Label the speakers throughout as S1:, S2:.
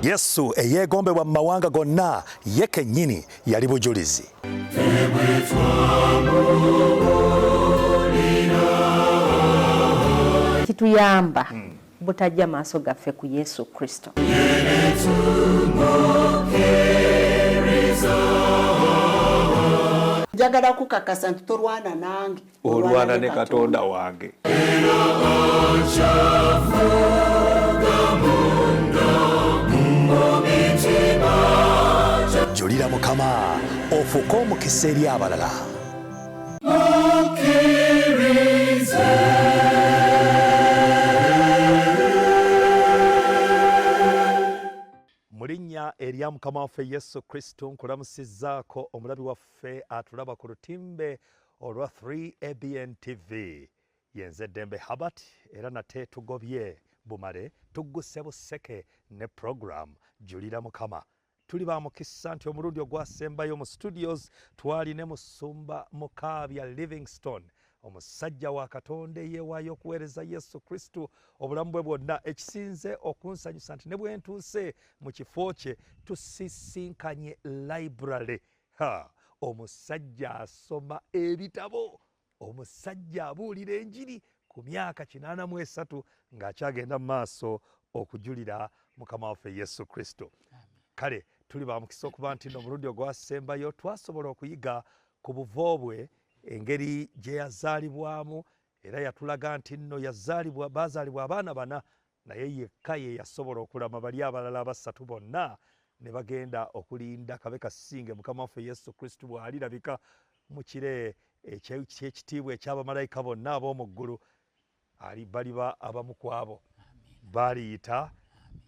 S1: Yesu eyeegombebwa mu mawanga gonna ye kennyini yali bujulizi.
S2: Kituyamba butajja maaso gaffe ku Yesu Kristo.
S3: Njagala kukakasa nti tolwana nange,
S4: olwana ne Katonda wange.
S1: Julira Mukama ofuuke omukisa eri abalala. Mu linnya erya Mukama waffe Yesu Kristo nkulamusizzaako omulabi waffe atulaba ku lutimbe olwa 3ABN TV. Yenze Ddembe Herbert era nate tugobye bumale tugguse buseke ne program Julira Mukama. Tuli ba mukisa nti omulundi ogwasembayo mu studios twali ne Musumba Mukaabya Livingstone, omusajja wa Katonda eyeewaayo okuweereza Yesu Kristo obulamu bwe bwonna. Ekisinze okunsanyusa nti ne bwe ntuuse mu kifo kye tusisinkanye library. Omusajja asoma ebitabo, omusajja abuulira enjiri ku myaka 83 ng'akyagenda mu maaso okujulira Mukama waffe Yesu Kristo. Kale tuli ba mukisa okuba nti nno omulundi ogwasembayo twasobola okuyiga ku buvo bwe, engeri gye yazaalibwamu, era yatulaga nti nno baazaalibwa abaana bana naye yekka ye yasobola okulama bali abalala abasatu bonna ne bagenda okulinda kabe kasinge Mukama waffe Yesu Kristo bw'alirabika mu kire eky'ekitiibwa eky'abamalayika bonna ab'omu ggulu. Baliba abamu ku abo baaliyita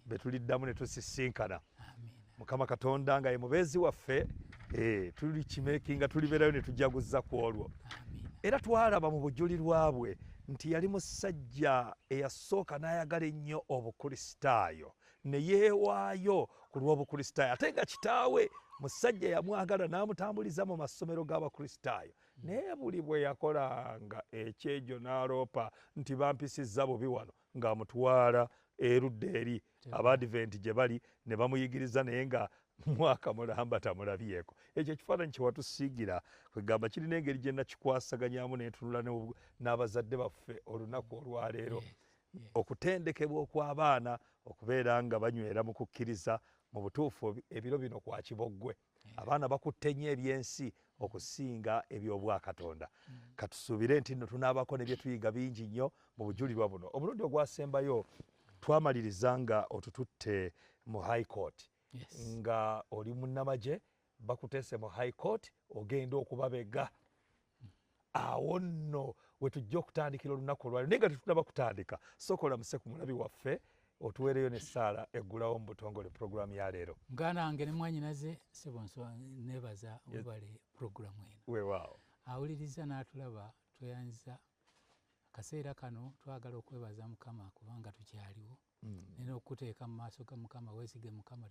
S1: be tuliddamu ne tusisinkana. Mukama Katonda nga ye mubeezi waffe, tuli kimeekinga tulibeerayo ne tujaguza ku olwo. Era twalaba mu bujulirwa bwe nti yali musajja eyasooka n'ayagala ennyo obukristaayo ne yeewaayo ku lw'obukristaayo, ate nga kitaawe musajja yamwagala n'amutambuliza mu masomero g'abakristaayo. Naye buli bwe yakolanga ekyejo n'aloopa nti bampisizza bubi wano, ng'amutwala erudda eri Abadiventi gye bali ne bamuyigiriza, naye nga mwaka mulamba tamulabyeko. Ekyo ekifaananyi kye watusiigira kwegamba kirina engeri gye nakikwasaganyamu n'entunula n'abazadde baffe olunaku olwaleero. Okutendekebwa okw'abaana okubeera nga banywera mu kukkiriza, mu butuufu ebiro bino kwa kiboggwe. Abaana bakutte nnyo ebyensi okusinga eby'obwakatonda. Katusuubire nti nno tunaabako ne bye tuyiga bingi nnyo mu bujulirwa buno. Omulundi ogwasembayo twamaliriza nga otututte mu High Court. Nga oli munnamagye bakuteese mu High Court ogenda okubabega. Awo nno we tujja okutandikira olunaku olwaleero, naye nga tetunaba kutandika. Sooka olamuse ku mulabi waffe otuweereyo n'essaala eggulawo mu butongole puroguramu ya leero.
S5: Muganda wange ne mwannyinaze Ssebonswa neebaza obubale puroguramu eno.
S1: Weewaawo.
S5: Awuliriza n'atulaba tweyanziza akaseera kano twagala okwebaza Mukama kubanga tukyaliwo. Nena okuteeka mu maaso ga Mukama, weesige Mukama.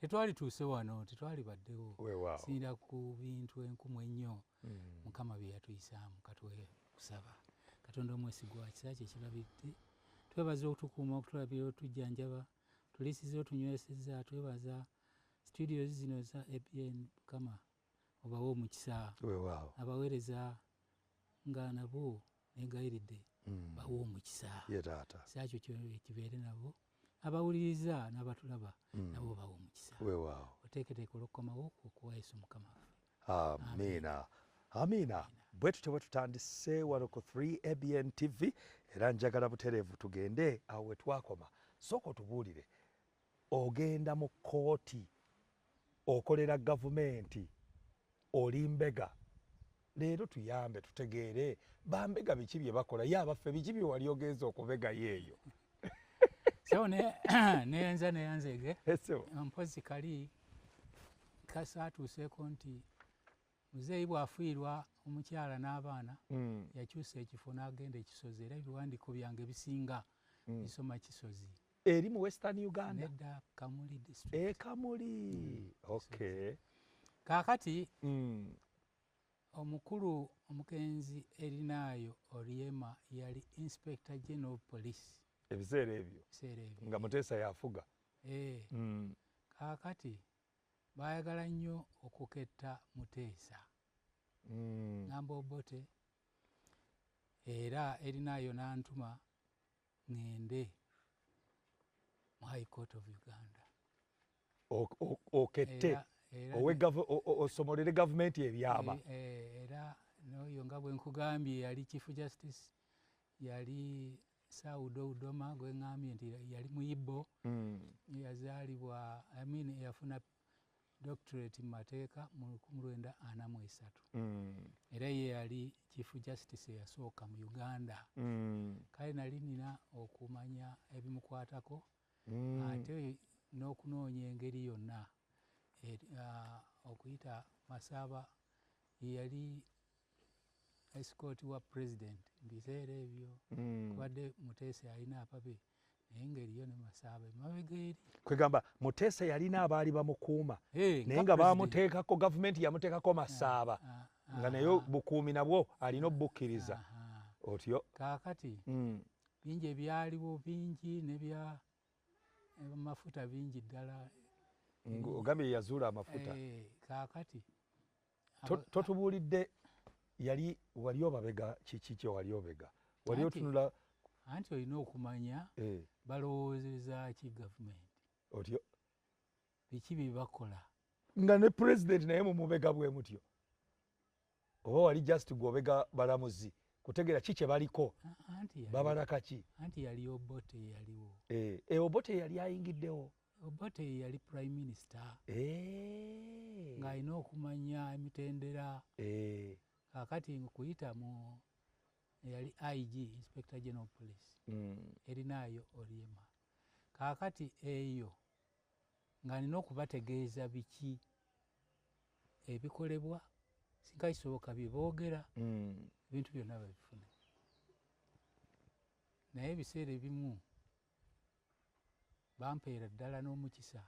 S5: Tetwali tuuse wano, tetwali baddewo. Sinda ku bintu enkumu ennyo Mukama bye yatuyisaamu. Katwe kusaba Katonda omwesigwa kisa kye kirabidde. Twebaza otukuuma okutulabira otujjanjaba, tulisiza otunywesezza. Twebaza studios zino za ABN Mukama obawe omukisa. Abaweereza nga nabo negayiridde bawe omukisa. Saakyo kibeere nabo, abawuliriza n'abatulaba nabo bawe omukisa. Oteeketeeka olw'okukomawo okuwa Yesu Mukama waffe.
S1: Amiina. Amiina. Bwe tutyo bwe tutandise wano ku 3ABN TV, era njagala butereevu tugende awo we twakoma. Sooka otubuulire, ogenda mu kkooti, okolera gavumenti, oli mbega. Leero tuyambe tutegeere bambega biki bye bakola, ye abaffe biki bye wali ogenza okubegayo eyo.
S5: So neyanzege mpozi kali kasaatuuseeko nti muzeeyi bw'afiirwa omukyala n'abaana yakyusa ekifo n'agenda ekisozi, era ebiwandiiko byange bisinga bisoma kisozi.
S1: Eri mu Western Uganda?
S5: Nedda Kamuli district.
S1: Kamuli. Okay.
S5: Kaakati omukulu omukenzi Erinaayo Oryema yali Inspector General of Police
S1: ebiseera ebyo nga Muteesa yafuga.
S5: Kaakati baayagala nnyo okuketta Muteesa ngamba Obote, era Erinaayo n'antuma ŋŋende mu High Court of Uganda
S1: okette osomolere gavumenti ebyama.
S5: Era n'oyo nga bwe nkugambye yali Chief Justice yali Saudo Udoma gwe ŋŋambye nti yali muyibbo yazaalibwa yafuna doctorate mu mateeka mu 1943 era ye yali Chief Justice eyasooka mu Uganda. Kale nali nina okumanya ebimukwatako ate n'okunoonya engeri yonna okuyita Masaba yali escort wa president mu biseera ebyo kubadde Muteesa yalina ababe naye ngeri yo ne Masaba emabega eri
S1: kwegamba Muteesa yalina abaali bamukuuma naye nga bamuteekako gavumenti yamuteekako Masaba nga naye bukuumi nabwo alina obukkiriza otyo.
S5: Kaakati bingi ebyaliwo bingi nebya mafuta bingi ddala
S1: ogambye yazuula amafuta.
S5: Kaakati
S1: totubuulidde wali obabega kiki kye wali obega wali otunula
S5: anti olina okumanya balowoozeza ki gavumenti
S1: otyo
S5: biki bye bakola
S1: nga ne president naye mumubega bwe mutyo oba wali just gwobega balamuzi kutegeera ki kye baliko babalaka ki.
S5: Anti yali Obote yaliwo
S1: Obote yali ayingiddewo.
S5: Obote yali prime minister ng'alina okumanya emitendera. Kaakati nkuyita mu yali IG Inspector General of Police Erinaayo Oryema. Kaakati eyo nga nina okubategeeza biki ebikolebwa singa kisoboka bye boogera ebintu byonna babifune. Naye ebiseera ebimu bampeera ddala n'omukisa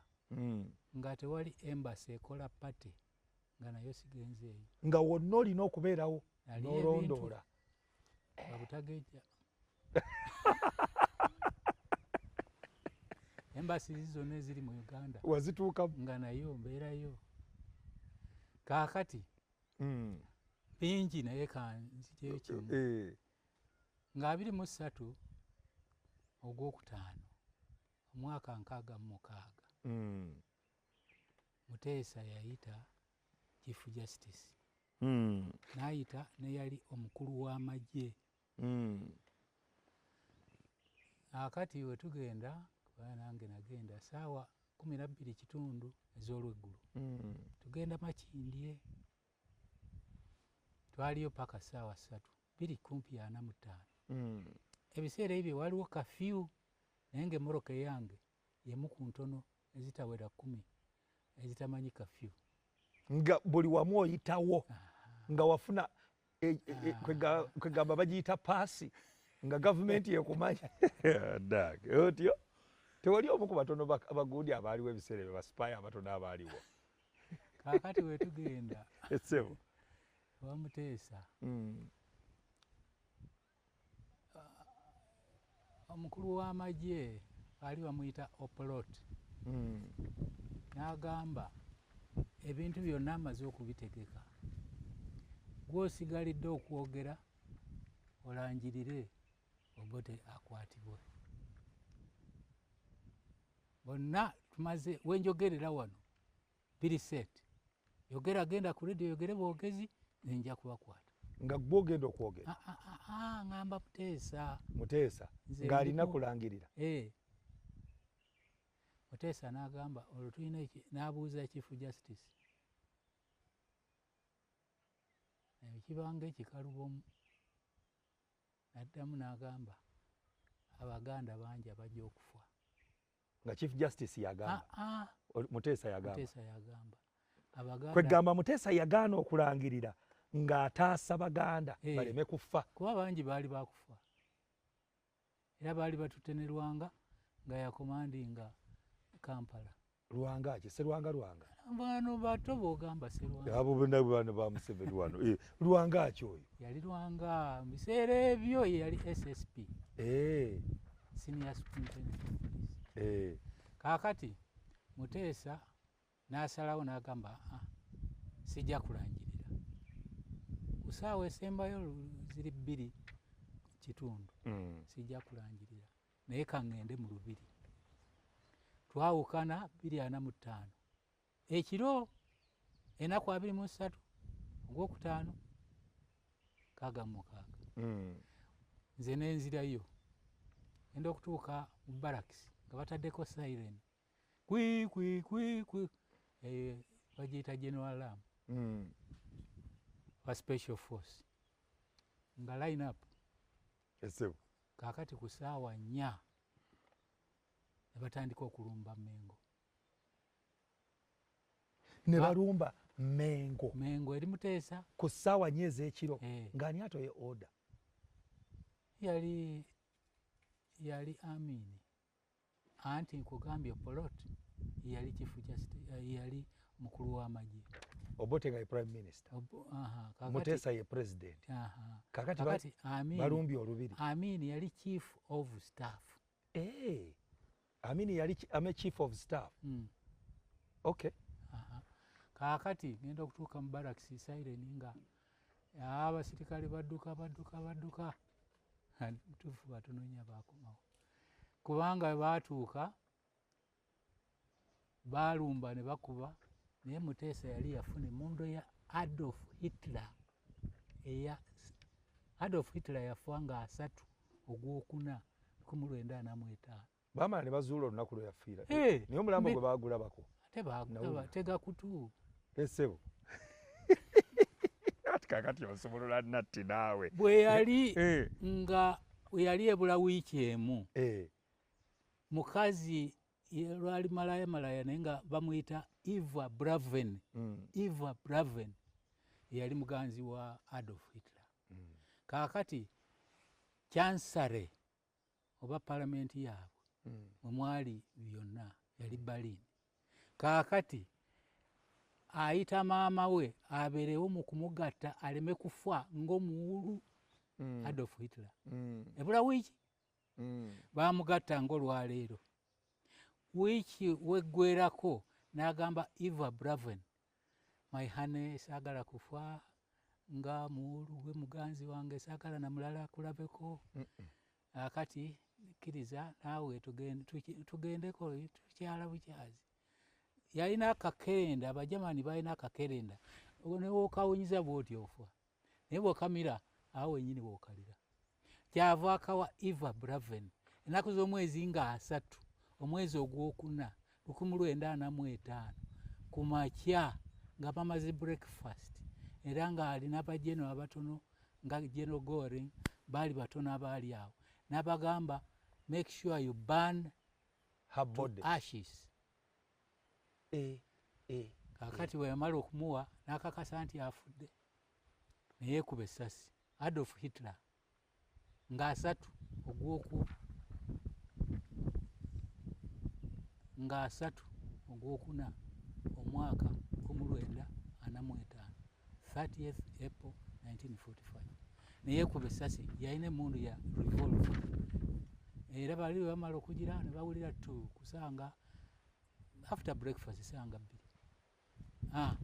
S5: nga tewali embassy ekola pate nga nayo sigenzeeyo
S1: nga wonna olina okubeerawo n'olondoola
S5: babutageja embassy zonna eziri mu Uganda
S1: wazituukamu
S5: nga nayo mbeerayo. Kaakati bingi naye kanzijeyo kimu nga 23 Ogwokutaano omwaka 66 Muteesa yayita Chief Justice n'ayita neyali omukulu w'amagye. Akati we tugenda kubanga nange nagenda ssaawa 12:30 ez'olweggulu tugenda Makindye twaliyo paka ssaawa 3 2:45 ebiseera ebyo waliwo kafyu naye ng'emmoroka eyange yemu ku ntono ezitawera 10 ezitamanyi kafyu
S1: nga buli wamu oyitawo nga wafuna kwegamba bagiyita paasi nga gavumenti ekumanya otyo tewali omu ku batono abagundi abaaliwo ebiseera ebyo basipaya abatono abaaliwo.
S5: Kaakati we tugenda
S1: essebo
S5: wa Muteesa omukulu w'amagye ali bamuyita Oplot n'agamba ebintu byonna amaze okubitegeka gw'osigalidde okwogera olangirire Obote akwatibwe. Bonna tumaze wenjogerera wano biri set yogera genda ku radio yogere bwogezi nenja kubakwata
S1: nga gwogenda okwogera
S5: ngamba
S1: Muteesa ng'alina kulangirira.
S5: Muteesa n'agamba olwo tulina n'abuuza Chief Justice ekibanga ekikalubomu n'addamu n'agamba Abaganda bangi abajja okufa
S1: nga Chief Justice yagamba Muteesa
S5: yagamba
S1: kwegamba Muteesa yagaana okulangirira ng'ataasa Baganda baleme kufa
S5: kuba bangi baali bakufa era baali batutte ne Lwanga nga yakomandinga Kampala.
S1: Lwanga ki Sserwanga Lwanga
S5: bano bato bogamba Sserwanga
S1: abo bonna bano ba Museveni wano Lwanga ki oyo
S5: yali Lwanga mu biseera ebyo ye yali SSP senior superintendent of police kaakati Muteesa n'asalawo n'agamba sijja kulangirira ku ssaawa esembayo ziri 2:00 sijja kulangirira naye kaŋŋende mu lubiri twawukana 2:45 ekiro ennaku 23 ogwokutaano 6:6 nze nenzirayo enda okutuuka mu barakisi nga bataddeko siren kwi bagiyita general alarm wa special force nga line up kaakati ku ssaawa 4 ne batandika okulumba Mengo
S1: ne balumba Mengo
S5: eri Muteesa
S1: ku ssaawa 4 ez'ekiro ng'ani atoye order
S5: yali Amini anti nkugambye Polot yali chifu yali mukulu w'amagye
S1: Obote nga ye prime minister Muteesa ye president kakati balumbye olubiri
S5: Amini yali chief of staff
S1: Amini yali chief of staff okay
S5: kaakati ngenda okutuuka mu barakisi siren nga abasirikale badduka mutuufu batononya bakomawo kubanga baatuuka balumba ne bakuba naye Muteesa yali yafuna emmundu ya Adolf Hitler yafa nga 3 ogwokuna 1945
S1: bamala ne bazuula olunaku lwe yafiira naye omulambo gwe baagulabako
S5: tega kutu
S1: esebo kakati osobola natti naawe
S5: bwe yali ebula wiiki emu mukazi lwali malaya naye nga bamuyita Eva Braven yali muganzi wa Adolf Hitler kaakati chansare oba palamenti yaabwe mwe mwali byonna yali Berlin kaakati ayita maama we abeerewo mu kumugatta aleme kufa ng'omuwulu Adolf Hitler ebula wiiki bamugatta ng'olwaleero wiiki weggwerako n'agamba Eva Braven my honey saagala kufa nga muwulu gwe muganzi wange saagala na mulala kulabeko akati kkiriza naawe tugendeko tukyala bukyazi yalina akakerenda abajamani balina akakerenda newokawunyiza bwoti ofa naye bwokamira awo wenyini bwokalira kyava akawa Eva Braven ennaku z'omwezi nga 3 omwezi ogwokuna 1945 ku makya nga bamaze breakfast era nga alina abajeno abatono nga General Goring baali batono abaali awo n'abagamba make sure you burn
S1: her body
S5: ashes kakati bwe yamala okumuwa n'akakasa nti afudde naye kuba essasi Adolf Hitler nga 3 ogwokuna omwaka 1945 30th April 1945 naye kuba essasi yalina emmundu ya revolver era bali bamala okugira ne bawulira kusanga after breakfast sanga 2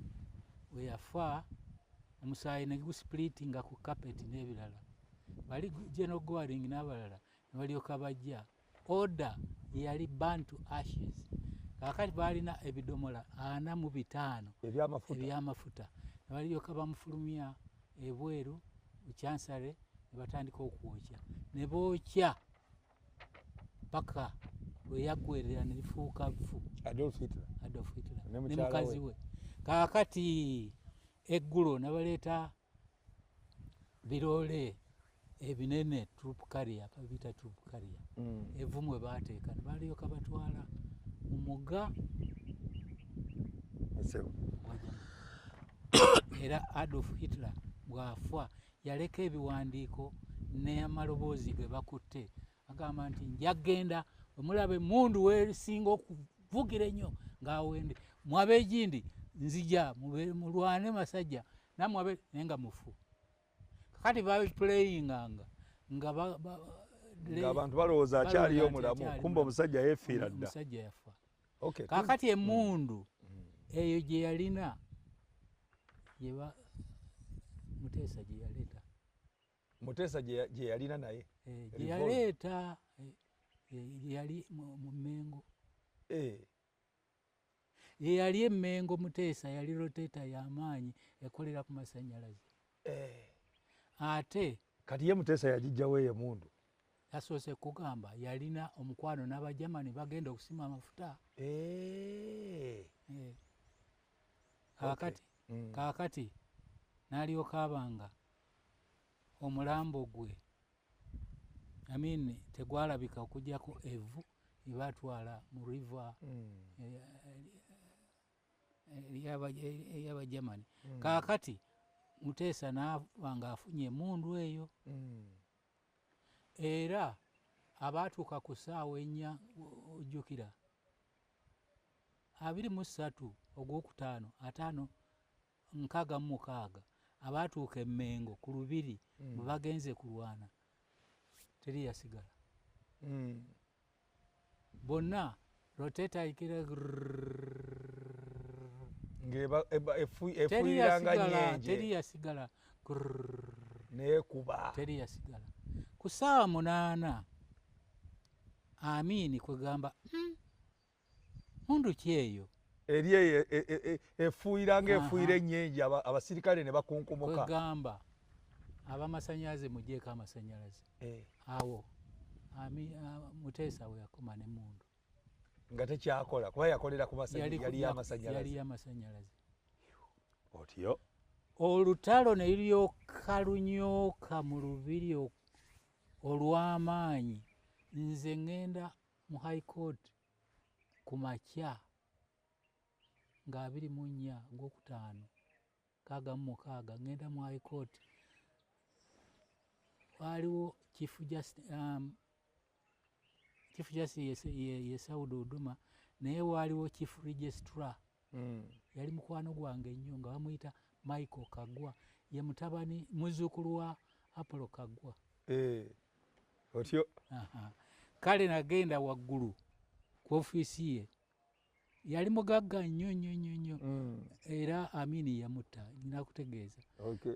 S5: we yafa omusaayi ne gusplitinga ku carpet n'ebirala bali General Goring n'abalala ne balyoka bajja order yali burn to ashes kaakati baalina ebidomola 45 ebyamafuta ne balyoka bamufulumya ebweru chansare ne batandika okwokya ne bookya paka lwe yaggwerera ne lifuuka vvu
S1: Adolf Hitler
S5: ne mukazi we kaakati eggulo ne baleeta birole ebinene troop carrier babita troop carrier evumu we baateeka ne balyoka batwala mu mugga era Adolf Hitler bw'afa yaleka ebiwandiiko n'amaloboozi ge bakutte agamba nti njagenda omulaba emmundu weesinga okuvugira ennyo ng'awende mwabejindi nzija mulwane masajja namwe nenga mufu kakati playinganga nga
S1: abantu balowooza akyaliyo omulamu kumba omusajja yeefiira dda
S5: omusajja yafa
S1: okay
S5: kakati emundu eyo gye yalina yeba Muteesa gye yaleeta
S1: Muteesa gye yalina naye
S5: gye yaleeta yali mu Mengo ye yali emengo Muteesa yali roteeta y'amaanyi ekolera ku masannyalaze ate
S1: kati ye Muteesa yagijjawo emundu
S5: yasoose kugamba yalina omukwano n'Abajamani bagenda okusima amafuta kaakati n'alyoka abanga omulambo gwe tegwalabika okujjako evvu ibatwala mu river ey'Abajamani kaakati Muteesa n'aba ng'afunye emundu eyo era abaatuuka ku ssaawa 4 ojjukira 23 ogwokutaano 566 abaatuuka Mengo ku lubiri bwe bagenze kulwana teri yasigala bonna roteeta ikira
S1: efuuyiranga nyenje
S5: teri yasigala
S1: neekuba
S5: teri yasigala ku ssaawa 8 Amini kwegamba mundu ki eyo
S1: eri efuuyiranga efuuyira ennyenje abasirikale ne bakunkumuka
S5: kwegamba abamasanyalaze mugyeko amasanyalaze awo Muteesa we yakoma ne mundu
S1: nga tekyakola kuba yakolera ku yali
S5: y'amasanyalaze
S1: otyo
S5: olutalo ne lulyoka lunyooka mu lubiri olw'amaanyi nze ŋŋenda mu high court ku makya nga 24 gwokutaano 6 ŋŋenda mu high court waaliwo chief justice ye Saudi Oduma naye waaliwo chief registrar yali mukwano gwange nnyo nga bamuyita Michael Kagwa ye mutabani muzzukulu wa Apollo Kagwa
S1: otyo
S5: kale nagenda waggulu ku ofiisi ye yali mugagga nnyo era Amini yamutta ninakutegeeza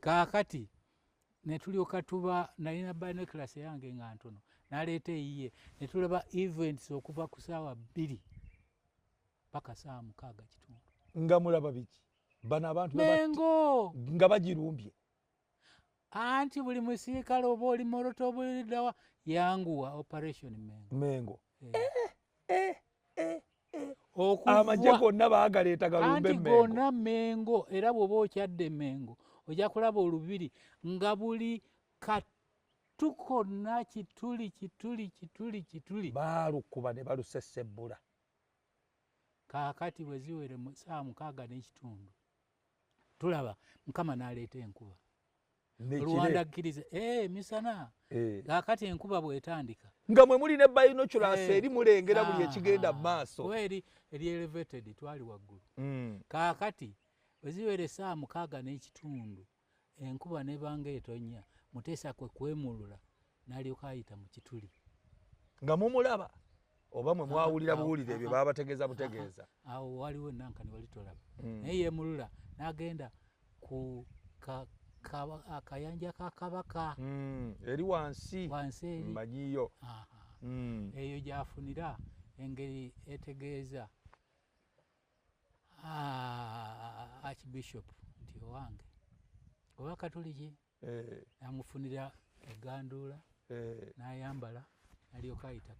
S5: kaakati ne tulyoka tuba nalina binoculars yange nga ntono naleeta eyiye ne tulaba events okuva ku ssaawa 2 paka ssaawa 6
S1: nga mulaba biki bano abantu
S5: Mengo
S1: nga bagirumbye
S5: anti buli musirikale oba oli moroto obulidawa yanguwa operation Mengo
S1: amagye gonna baagaleeta galumbe
S5: anti gonna Mengo era bw'oba okyadde Mengo ojja kulaba olubiri nga buli katu konna kituli
S1: baalukuba ne balusesebbula
S5: kaakati bwe ziwere mu ssaawa 6:30 tulaba Mukama n'aleeta enkuba Rwanda akkiriza misana kaakati enkuba bw'etandika
S1: nga mwe muli ne binoculars eri mulengera buli ekigenda mu maaso
S5: eri elevated twali waggulu kaakati bwe ziwere ssaawa 6:30 enkuba nebanga etonnya Muteesa kwe kwemulula n'alyoka ayita mu kituli
S1: nga mumulaba oba mwe mwawulira buwulire ebyo baba bategeeza butegeeza
S5: awo waliwo nankani wali tolaba naye yemulula n'agenda ku akayanja ka Kabaka
S1: eri wansi
S5: eri
S1: mmanyiyo
S5: eyo gyafunira engeri etegeeza Archbishop nti owange oba Katoliki amufunira eganduula n'ayambala alyoka ayita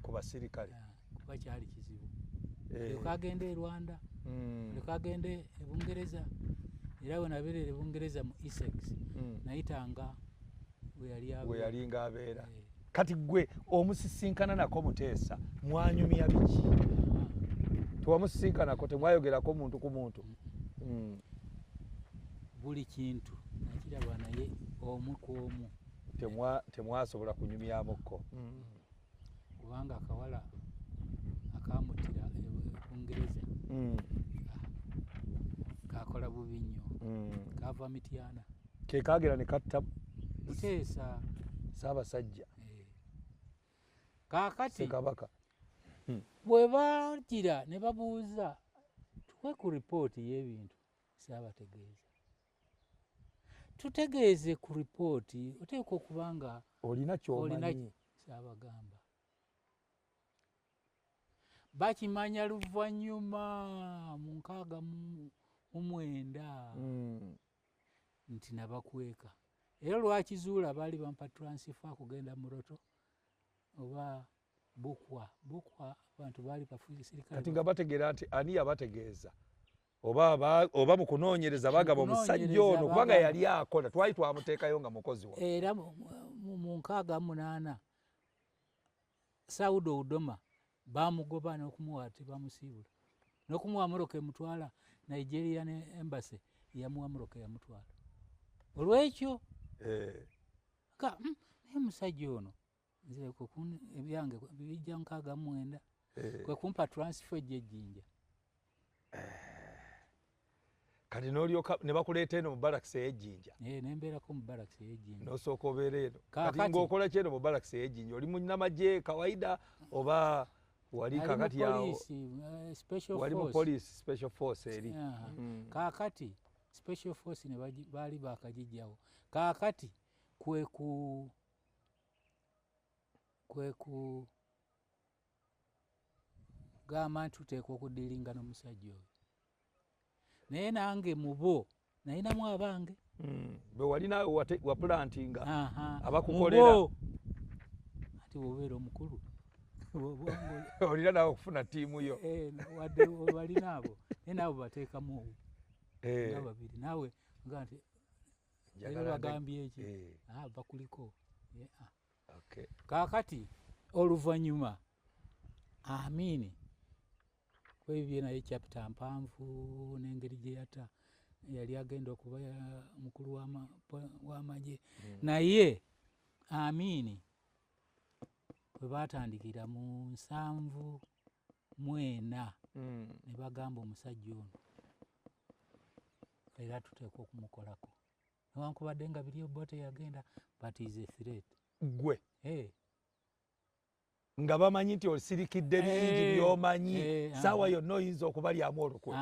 S1: ku basirikale
S5: kuba kyali kizibu alyoka agenda e Rwanda alyoka agenda e Bungereza era we nabeerera e Bungereza mu Essex nayitanga we
S1: yali ng'abeera kati gwe omusisinkana nako Muteesa mwanyumya biki tewamusisinkanako temwayogerako muntu ku muntu
S5: buli kintu nakiraba naye omu ku omu
S1: temwasobola kunyumyamukko
S5: kubanga akawala akamutira e Bungereza kakola bubi nnyo kava Mityana
S1: ke kaagera ne katta
S5: Muteesa
S1: Ssaabasajja
S5: kaakati
S1: Ssekabaka.
S5: bwe bagira ne babuuza tuwe ku ripooti y'ebintu saabategeeza tutegeeze ku ripooti oteekwa okuba nga
S1: olina ky'omanyi.
S5: saabagamba bakimanya luvannyuma mu 69 nti nabakweka era lwakizuula baali bampa transfer kugenda Muroto oba Bukwa abantu baali bafisirikale
S1: Kati nga bategeera nti ani yabategeeza oba mu kunoonyereza bagaba omusajja ono kubanga yali akola twali twamuteekayo nga mukozi wa
S5: era mu 68 Saudo Udoma bamugoba n'okumuwa tebamusiibula n'okumuwa Muroka emutwala Nigeria ne embassy yamuwa Muroka yamutwala olw'ekyo naye omusajja ono nze ebyange bijja 69 kwe kumpa transfer gy'Ejjinja
S1: kati n'olyoka ne bakuleeta eno mu barakisi ey'Ejjinja
S5: nembeerako mu barakisi ey'Ejjinja
S1: n'osooka obeera eno kati
S5: Kaakati
S1: ng'okola ki eno mu barakisi ey'Ejjinja oli munnamagye kawaida oba wali kakati yawo wali mu police special force eri
S5: kaakati special force ne baali bakagijjawo kaakati kwe ku gamba nti tuteekwa okudiringa n'omusajja oyo naye nange mu bo nayinamu abange
S1: bwe wali naawe wapulantinga
S5: abakukolera ati wobeera omukulu
S1: olina naawe okufuna ttiimu yo
S5: wadde balina abo naye naawe bateekamu nga babiri naawe nga nti era bagambye eki bakuliko kaakati oluvannyuma Amini kwebyo naye chapita mpanvu n'engeri gye yata yali agenda okuba mukulu w'amagye naye Amini bwe baatandikira mu 74 ne bagamba omusajja ono era tuteekwa okumukolako newankubadde nga biri oba teyagenda but is a threat
S1: gwe nga bamanyi nti osirikidde bingi by'omanyi saawa yonna oyinza okubalyamu olukwe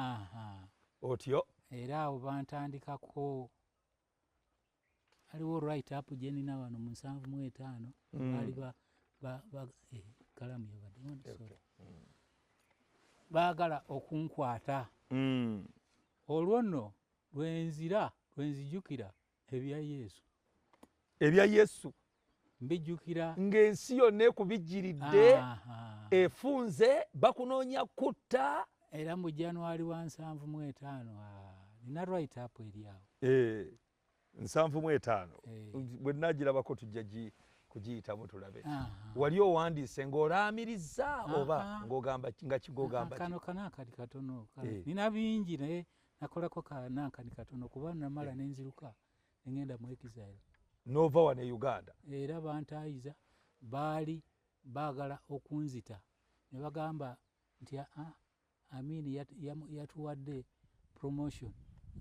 S1: otyo
S5: era awo bantandikako aliwo right up gye nina wano mu 75 baali kalamu yabadde baagala okunkwata olwo nno lwenzijukira ebya Yesu mbijjukira ng'ensi yonna ekubijjiridde efunze bakunoonya kutta era mu January wa 75 nina right up eri awo
S1: 75 bwe nagirabako tujja kugiyitamu tulabe wali owandiise ng'olaamiriza oba ng'ogamba nga kigogamba
S5: kano kanaakali katono nina bingi naye nakolako kanaakani katono kuba namala nenziruka nengenda mu exile
S1: nova wane Uganda
S5: era bantaayiza baali baagala okunzita ne bagamba nti Amini yatuwadde promotion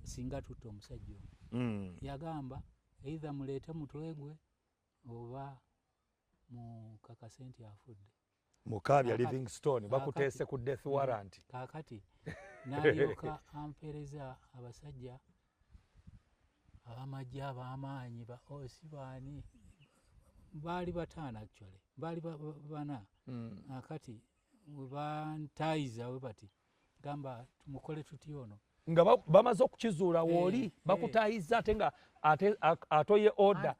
S5: singa tutta omusajja ono yagamba either muleete mutwe gwe oba mukakase nti afudde
S1: Mukaabya Livingstone bakuteese ku death warrant
S5: kaakati n'alyoka ampeereza abasajja abamajje ab'amaanyi ba osi baani baali bataano actually baali bana akati we bantaayiza we bati gamba tumukole tuti ono
S1: nga bamaze okukizuula wooli bakutaayiza ate nga atoye order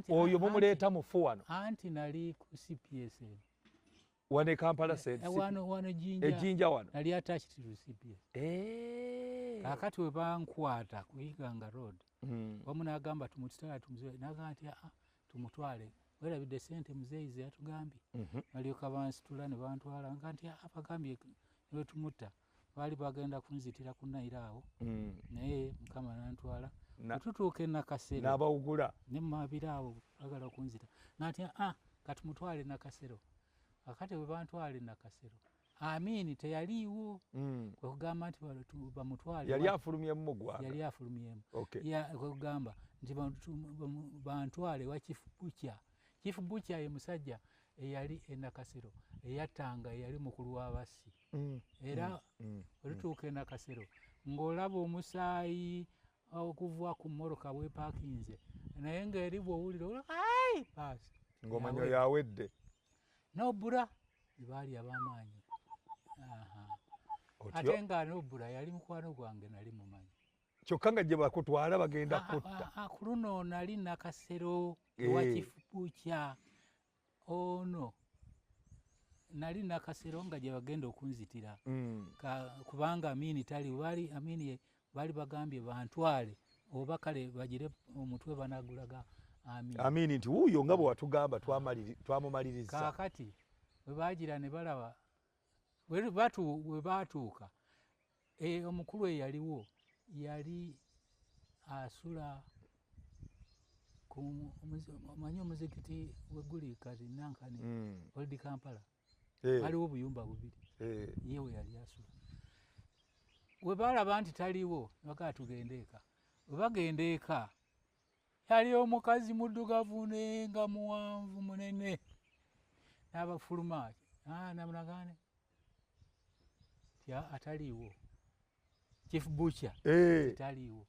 S1: oyo mumuleeta mufu wano
S5: anti nali ku CPSN
S1: wane Kampala
S5: wano
S1: Ejjinja wano
S5: nali attached to CPS kakati we bankwata ku Iganga Road wamu n'agamba tumutwale tumuziwe n'agamba nti tumutwale werabidde ssente muzeeyize yatugambye balyoka bansitula ne bantwala nga nti abagambye ne tumutta baali bagenda kunzitira ku Naira awo naye Mukama nantwala tutuuka e Nakasero
S1: n'abawugula
S5: ne mabira awo bagala okunzita nati katumutwale Nakasero akati bwe bantwala e Nakasero Amini teyaliiwo kwekugamba nti bamutwale
S1: yali afulumyemu mu ggwanga.
S5: yali afulumyemu
S1: Okay.
S5: kwekugamba nti bantwale wa Chief Butcher. Chief Butcher ye musajja eyali e Nakasero eyattanga eyali mukulu w'abassi era olutuuka e Nakasero ng'olaba omusaayi okuva ku mmoroka bwepaakinze naye ng'eri bw'owulira paasi
S1: ng'omanyo yawedde.
S5: n'obbula baali ab'amaanyi. Ate nga n'obbula yali mukwano gwange nali mumanyi.
S1: Kyokka nga gye bakutwala bagenda kutta.
S5: Ku luno nali Nakasero ewa Chief Butcher ono nali Nakasero nga gye bagenda okunzitira kubanga Amini tali Amini baali bagambye bantwale oba kale bagire omutwe banagulaga
S1: Amini nti wuuyo nga bwe watugamba twamumaliriza.
S5: Kaakati bwe baagira ne balaba bwe baatuuka omukulu eyaliwo yali asula omanyi omuzikiti weguli kati Nankani Old Kampala waliwo obuyumba bubiri ye we yali asula. We baalaba nti taliwo bagaa tugende eka. We bagenda eka yali omukazi muddugavu nga muwanvu munene n'abafuluma namunagane ataliiwo. Chief Butcher taliiwo.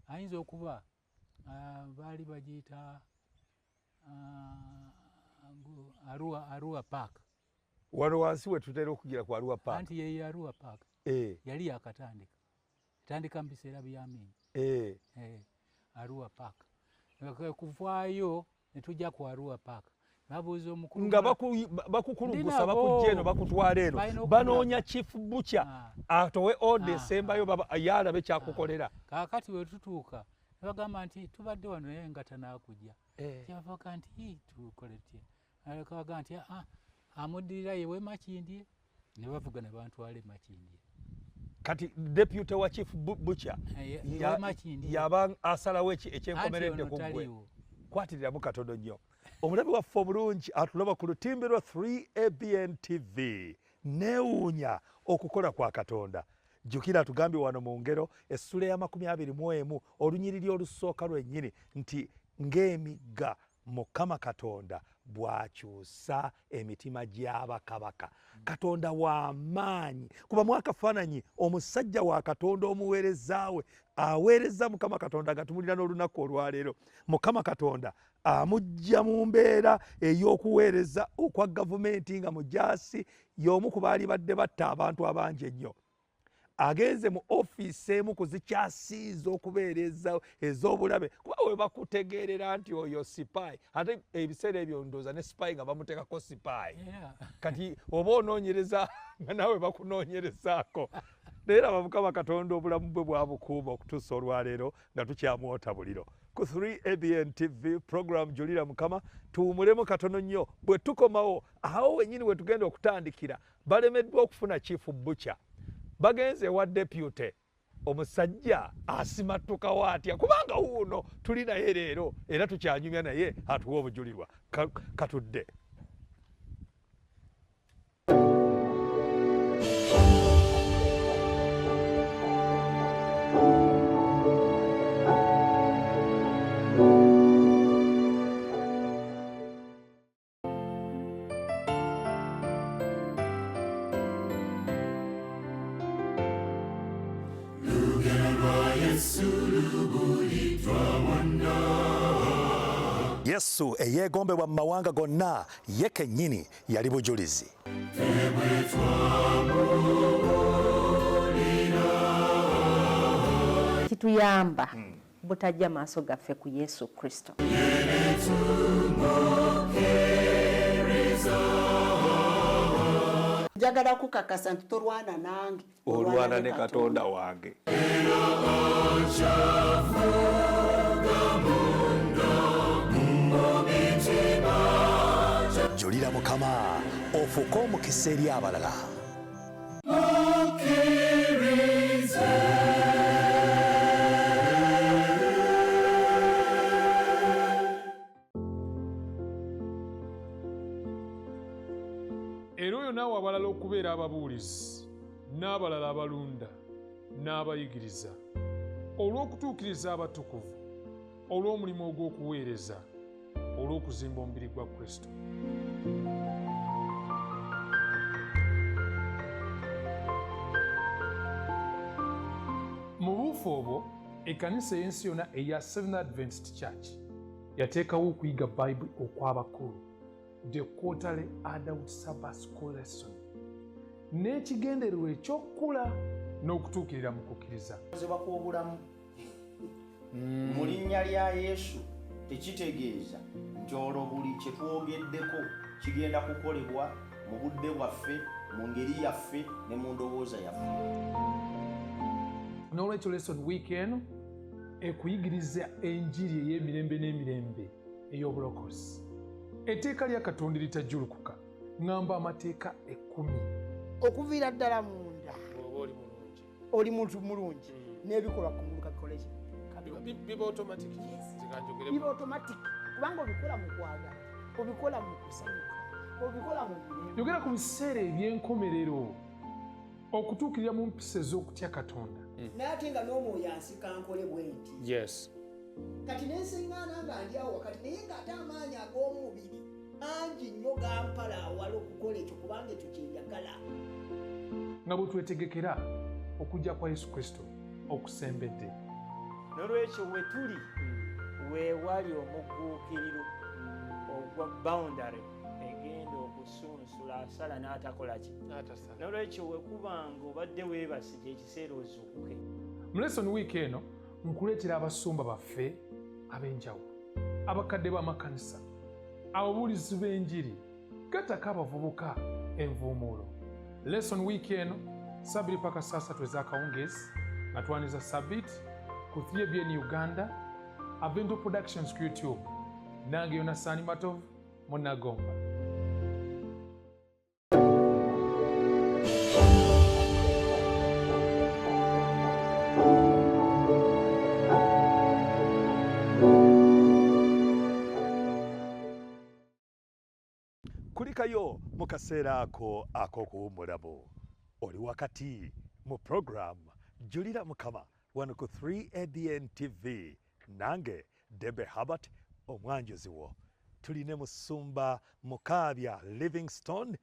S5: Ayinza okuba baali bagiyita Arua Park.
S1: Wano wansi we tutera okugira ku Arua Park.
S5: Anti ye Arua Park yali yakatandika tandika mu biseera bya Amini Arua Park. Kuvaayo ne tujja ku Arua Park babuuza omukulu
S1: nga bakukulugusa bakujja eno bakutwala eno banoonya Chief Butcher atowe ode esembayo yalabe kyakukolera.
S5: Kaakati we tutuuka ne bagamba nti tubadde wano naye nga tanaakujja. Kyavaga nti tukole tutya. Kabaga nti amuddirira yewe Makindye ne bavuga ne bantwala Makindye.
S1: Kati deputy wa Chief Butcher yaba asalawo ekyenkomeredde ku ggwe. Kwatiriramu katono nnyo. Omulabi waffe obulungi atulaba ku lutimbe lwa 3ABN TV neewuunya okukola kwa Katonda. Jjukira atugambye wano mu ngero essula ya 21 olunyiriri olusooka lwennyini nti ng'emigga Mukama Katonda bw'akyusa emitima gy'abakabaka. Katonda w'amaanyi kuba mwakafaananyi omusajja wa Katonda omuweereza we aweereza Mukama Katonda gatumulira n'olunaku olwaleero. Mukama Katonda amujja mu mbeera ey'okuweereza okwa gavumenti nga mujaasi y'omu ku baali badde batta abantu abangi ennyo. Agenze mu ofiisi emu kuzikyasiiza okubeereza ez'obulabe kuba we bakutegeerera nti oyo sipayi. Ate ebiseera ebyo ndowooza ne sipayi nga bamuteekako sipayi. Kati oba onoonyereza nga naawe bakunoonyerezaako. Naye aba Mukama Katonda obulamu bwe bwabukuuma okutuusa olwaleero nga tukyamwota buliro. Ku 3ABN TV program Julira Mukama tuwumulemu katono nnyo bwe tukomawo awo wennyini we tugenda okutandikira balemeddwa okufuna Chief Butcher. Bagenze wa deputy omusajja asimattukawo atya kubanga wuuno tuli naye leero era tukyanyumya naye atuwa obujulirwa. Katudde. Yesu eyeegombebwa mu mawanga gonna ye kennyini yali bujulizi.
S2: Kituyamba butajja maaso gaffe ku Yesu Kristo.
S3: Njagala kukakasa nti tolwana nange
S4: olwana ne Katonda wange.
S1: Julira Mukama ofuuke omukisa eri abalala.
S6: Era oyo naawe abalala okubeera ababuulizi n'abalala abalunda n'abayigiriza olw'okutuukiriza abatukuvu olw'omulimu ogw'okuweereza olw'okuzimba omubiri gwa Kristo. Mu buufu obwo ekkanisa ey'ensi yonna eya Seventh Adventist Church yateekawo okuyiga Bible okw'abakulu, the quarterly adult Sabbath school lesson, n'ekigendererwa eky'okukula n'okutuukirira mu kukkiriza.
S7: Okozebwa kw'obulamu mu linnya lya Yesu tekitegeeza nti olwo buli kye twogeddeko kigenda kukolebwa mu budde bwaffe, mu ngeri yaffe ne mu ndowooza yaffe.
S6: N'olwekyo lesson week eno ekuyigiriza enjiri ey'emirembe n'emirembe ey'obulokozi. Etteeka lya Katonda eritajjulukuka, ŋŋamba amateeka 10.
S3: okuviira ddala munda oli muntu mulungi n'ebikolwa ku muluka bikole ki
S8: biba automatic.
S3: biba automatic kubanga obikola mu kwagala, obikola mu kusanyuka, obikola mu mirembe.
S6: Yogera ku biseera eby'enkomerero okutuukirira mu mpisa ez'okutya Katonda.
S3: naye ate nga n'omwoyo ansika nkole bwe nti
S8: Yes.
S3: kati nensiŋŋaana nga ndi awo wakati naye ng'ate amaanyi ag'omubiri mangi nnyo gampala awala okukola ekyo kubanga ekyo kyenjagala.
S6: Nga bwe twetegekera okujja kwa Yesu Kristo okusembedde.
S9: N'olwekyo we tuli weewali omugguukiriro ogwa boundary egenda okusunsula asala n'atakola ki. N'olwekyo we kubanga obadde weebase gy'ekiseera ozuukuke.
S6: Mu lesson week eno nkuleetera abasumba baffe ab'enjawulo, abakadde b'amakanisa, ababuulizi b'enjiri, gattako abavubuka envuumuulo. Lesson week eno Sabiri paka saa 3 ez'akawungeezi nga twaniza Sabit ku 3ABN Uganda, Avento Productions ku YouTube, nange Yonasaani Matovu Munagomba.
S1: Kulikayo mu kaseera ako ak'okuwummulamu. Oli wakati mu program Julira Mukama wano ku 3ABN TV. Nange Debe Habert omwanjuzi wo. Tuline Musumba Mukaabya Livingstone,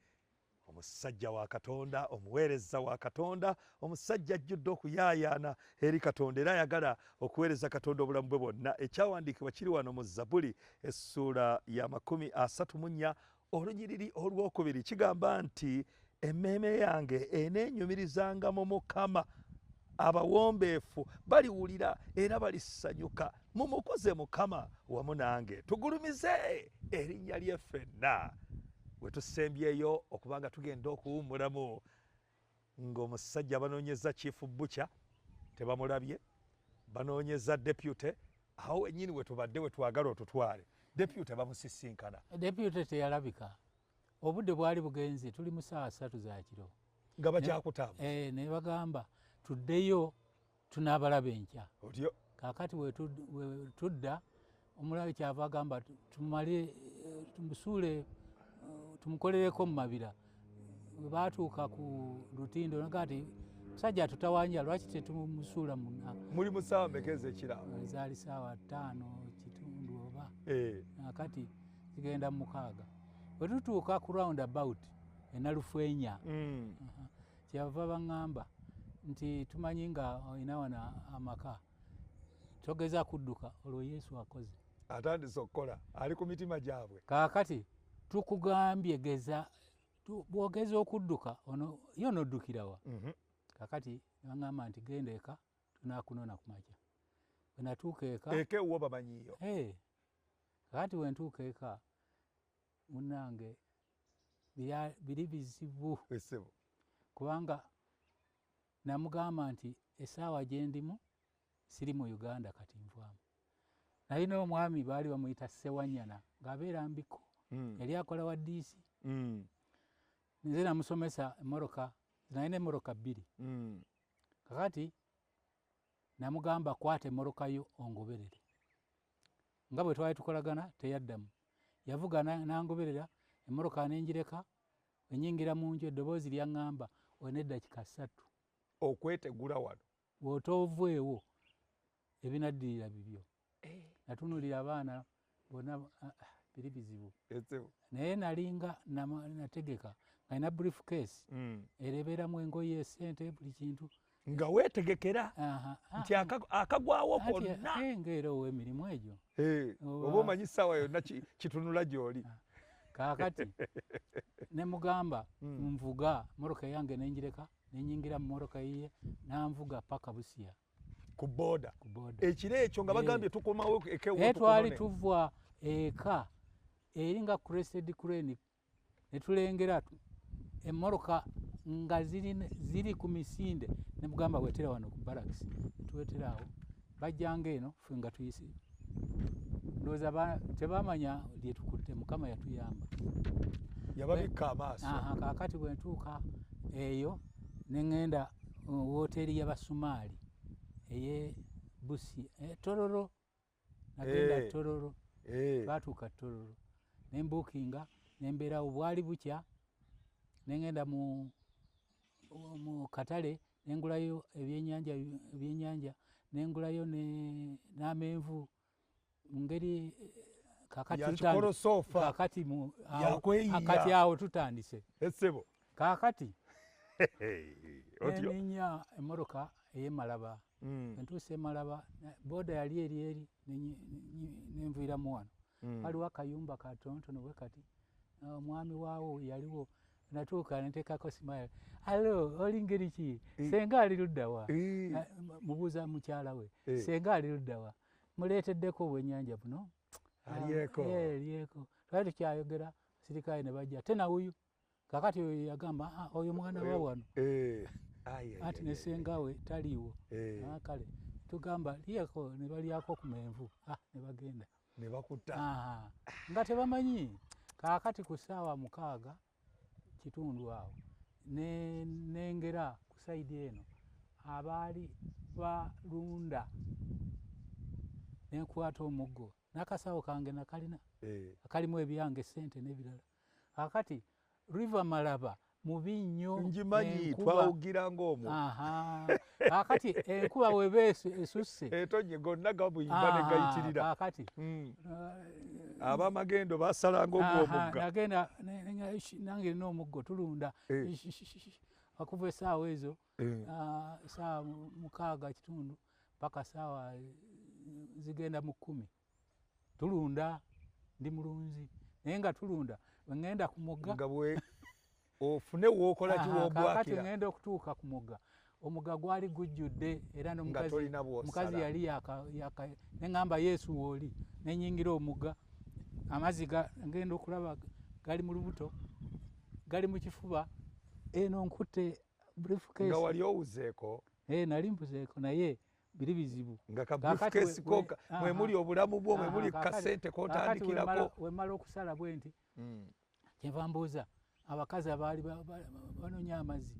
S1: omusajja wa Katonda, omuweereza wa Katonda, omusajja ajjudde okuyaayaana eri Katonda era ayagala okuweereza Katonda obulamu bwe bwonna. Ekyawandiikibwa kiri wano mu Zabbuli essuula ya 34 olunyiriri olwokubiri kigamba nti emmeeme yange eneenyumirizanga mu Mukama, abawombeefu baliwulira era balisanyuka. Mumukoze Mukama wamu nange, tugulumize erinnya lye ffenna. Bwe tusembyeyo okubanga tugenda okuwummulamu ng'omusajja banoonyeza Chief Butcher tebamulabye, banoonyeza deputy, awo wennyini we tubadde we twagala otutwale. Deputy bamusisinkana.
S5: Deputy teyalabika. Obudde bwali bugenze, tuli mu saa 3 za kiro.
S1: Nga bakyakutamba.
S5: Ne bagamba tuddeyo tunaabalaba enkya.
S1: Otyo.
S5: Kaakati we tudda omulabi kyava agamba tumale tumusuule tumukolereko mu mabira. Bwe baatuuka ku lutindo nagati musajja tutawanya lwaki tetumusuula muna.
S1: Muli mu ssaawa mmekeza ekiraamo?
S5: Zaali ssaawa 5 kitundu oba. Kati zigenda mu 6. Bwe tutuuka ku roundabout enalufwenya kyava baŋŋamba nti tumanyi nga olina wana amaka togeza kudduka olwo Yesu akoze.
S1: Atandise okukola ali ku mitima gyabwe.
S5: Kaakati tukugambye geza bwogeza okudduka ono yo noddukirawa. Kaakati baŋŋamba nti genda eka tunaakunona ku makya. Bwe natuuka eka
S1: eka ewuwo bamanyiiyo.
S5: Kaakati bwe ntuuka eka munnange biri bizibu kubanga namugamba nti essaawa gye ndimu siri mu Uganda kati nvaamu. Nalina omwami baali bamuyita Ssewanyana ng'abeera Mbiko, yali akola wa DC. Nze namusomesa emmoroka, nalina emmoroka 2. Kakati namugamba kwata emmoroka yo ongoberere. Nga bwe twali tukolagana teyaddamu. Yavuga nangoberera emmoroka n'engireka wenyingira mu nju eddoboozi lyaŋŋamba olina eddakiika 3
S1: okwetegula wano
S5: bw'otooveewo ebinaddirira bibyo. Natunulira abaana bonna biri bizibu naye nalinga nategeka nga ina briefcase ereeberamu engoye esente buli kintu
S1: nga weetegekera nti akagwawo konna
S5: ngaera ow'emirimu egyo
S1: oba omanyi ssaawa yonna kitunula gy'oli.
S5: Kaakati ne mugamba nvuga moroka yange nenjireka nenyingira mu moroka yiye nanvuga paka Busia
S1: ku booda. Ekiro ekyo nga bagambye tukomawo
S5: twali tuva eka eringa Crested Crane ne tulengera emmoroka nga ziri ku misinde ne mugamba wetera wano ku barracks tuwetera awo bajjanga eno ffe nga tuyise ndowooza tebamanya lyetukutte Mukama yatuyamba
S1: yababikka amaaso.
S5: Kaakati bwe ntuuka eyo ne ŋŋenda wooteri y'Abasumaali eye Busia Tororo nagenda Tororo baatuuka Tororo ne mbuukinga ne mbeerawo bwali bukya ne ŋŋenda mu katale ne ngulayo ebyennyanja ne ngulayo n'amenvu mu ngeri kakati awo tutandise
S1: essebo
S5: kaakati neninya emmoroka ey'Emalaba entuuse Malaba booda yali eri nenviiramu wano waliwo akayumba katonotono bwe kati omwami waawo yaliwo natuuka neteekako simaila alo oli ngeri ki senga ali luddawa mubuuza mukyala we senga ali luddawa muleeteddeko obwennyanja buno eryeko twali tukyayogera sirikale ne bajja tenawuyu kakati oyo yagamba oyo mwana wa wano anti ne senga we taliiwo kale tugamba lyeko ne balyako ku menvu ne bagenda
S1: ne bakutta
S5: nga tebamanyi. Kaakati ku ssaawa 6 kitundu awo nengera ku sayidi eno abaali balunda nenkwata omuggo n'akasawo kange nakalina akalimu ebyange sente n'ebirala. Kaakati River Malaba mubi nnyo
S1: njimanyi twawugira ng'omwo
S5: kaakati enkuba weba esusse
S1: etonye gonna gabuyimba ne gayitirira.
S5: Kaakati
S1: abamagendo basalanga ogw'omugga
S5: nagenda nange nina omuggo tulunda okuva essaawa ezo ssaawa 6 kitundu paka ssaawa zigenda mu 10 tulunda ndi mulunzi naye nga tulunda weŋŋenda ku mugga
S1: nga bwe ofune wookola kiwobwakira.
S5: Kaakati ŋŋenda okutuuka ku mugga omugga gwali gujjudde era n'omukazi yali neŋŋamba Yesu wooli nenyingira omugga amazzi ngenda okulaba gali mu lubuto gali mu kifuba eno nkutte briefcase
S1: nga wali owuzeeko
S5: nali mpuzeeko naye biri bizibu
S1: nga ka briefcase ko mwe muli obulamu bwo mwe muli kasente kotandikirako
S5: wemala okusala bwe nti kyenva mbuuza abakazi abaali banonya amazzi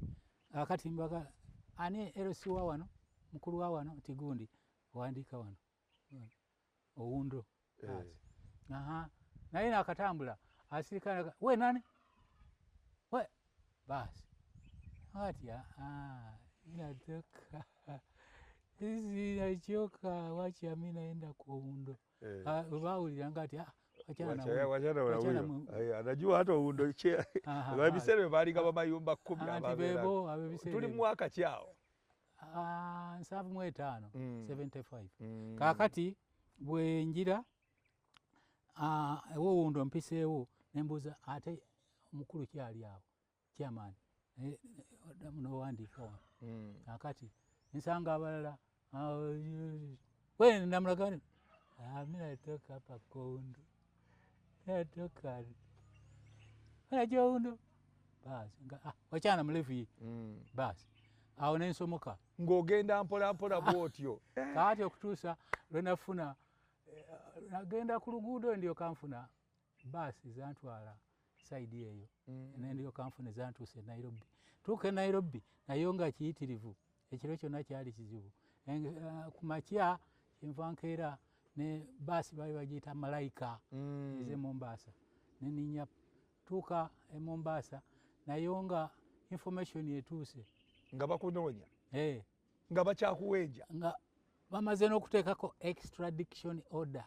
S5: akati mbaga ani erosi wa wano mukulu wa wano nti gundi wandiika wano owundo naye nakatambula asirikana we nani we basi ati inatoka hizi nachoka wacha mi naenda kwa Owundo bawulira ngati
S1: anajua hata Owundo ebiseera baalinga bamayumba 10 tuli mu mwaka kyawo
S5: 75 75 kaakati bwe njira Owundo mpiseewo nembuuza ate omukulu kyali awo kyamaani nowandiika wano kaakati nsanga abalala we namulagani mi natoka hapa kwa Owundo natoka najua Owundo basi wachana mlevi basi awo nensomoka
S1: ng'ogenda mpolampola bwotyo
S5: kaati okutuusa lwenafuna nagenda ku luguudo ndyoka nfuna baasi zantwala sayidi eyo nendyoka nfuna zantuuse Nairobi tuuka Nairobi nayo nga kiyitirivu ekiro kyonna kyali kizibu ku makya kyenva nkeera ne baasi baali bagiyita Malayika eze Mombasa neninya tuuka e Mombasa naye nga information etuuse
S1: nga bakunoonya
S5: eh
S1: nga bakyakuwenja
S5: nga bamaze n'okuteekako extradition order.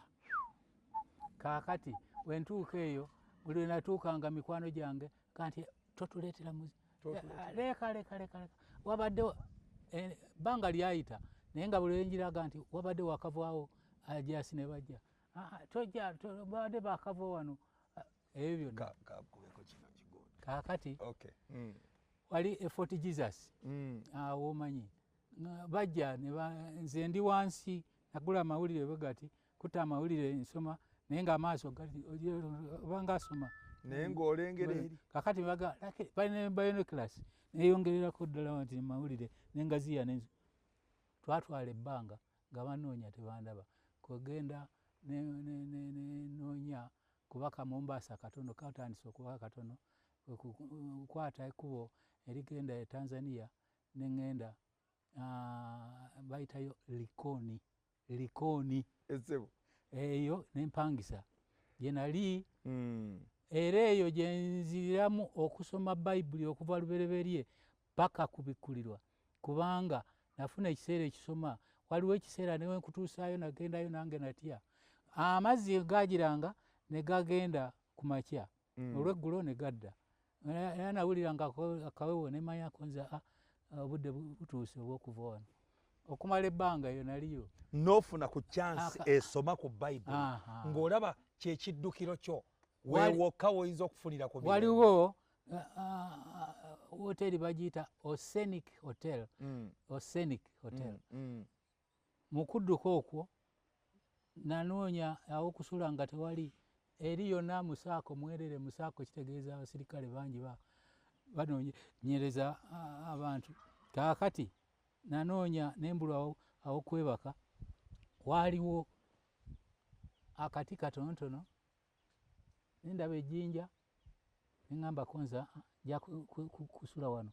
S5: Kaakati wentuuka eyo buli wenatuukanga mikwano gyange kanti totuleetera leka wabadde bbanga lyayita naye nga buli wenjiraga nti wabadde wakavaawo ajasi ne bajja tojja babadde bakava wano ebyo byonna. Kaakati wali Fort Jesus awo omanyi bajja nze ndi wansi nagula amawulire bwegati kutta amawulire nsoma naye nga amaaso obanga asoma
S1: naye ng'olengera eri.
S5: Kakati balina binoculars neyongererako ddala nti mawulire nengaziya twatwala ebbanga nga banoonya tebandaba kwegenda nenoonya kubaka Mombasa katono katandise okuba katono kukwata ekkubo erigenda e Tanzania neŋŋenda bayitayo Likoni eyo nempangisa gye nali era eyo gye nziramu okusoma Bayibuli okuva lubereberye paka kubikkulirwa kubanga nafuna ekiseera ekisoma waliwo ekiseera newe nkutuusaayo nagendayo nange natya amazzi gagiranga ne gagenda ku makya olweggulo ne gadda era nawuliranga akawewo nemanyako nze obudde butuuse obwokuva wano okumala ebbanga eyo naliyo
S1: n'ofuna ku chance esoma ku Bayibuli ng'olaba kyekiddukiro kyo weewokka woyinza okufunira ku
S5: waliwo hoteri bagiyita Oceanic Hotel mu kudduka okwo nanoonya awokusula nga tewali eri yonna musaako mwerere musaako kitegeeza abasirikale bangi banoonyereza abantu. Kaakati nanoonya nembulwa awokwebaka waaliwo akati katonotono nendaba ejjinja neŋŋamba konza ja kusula wano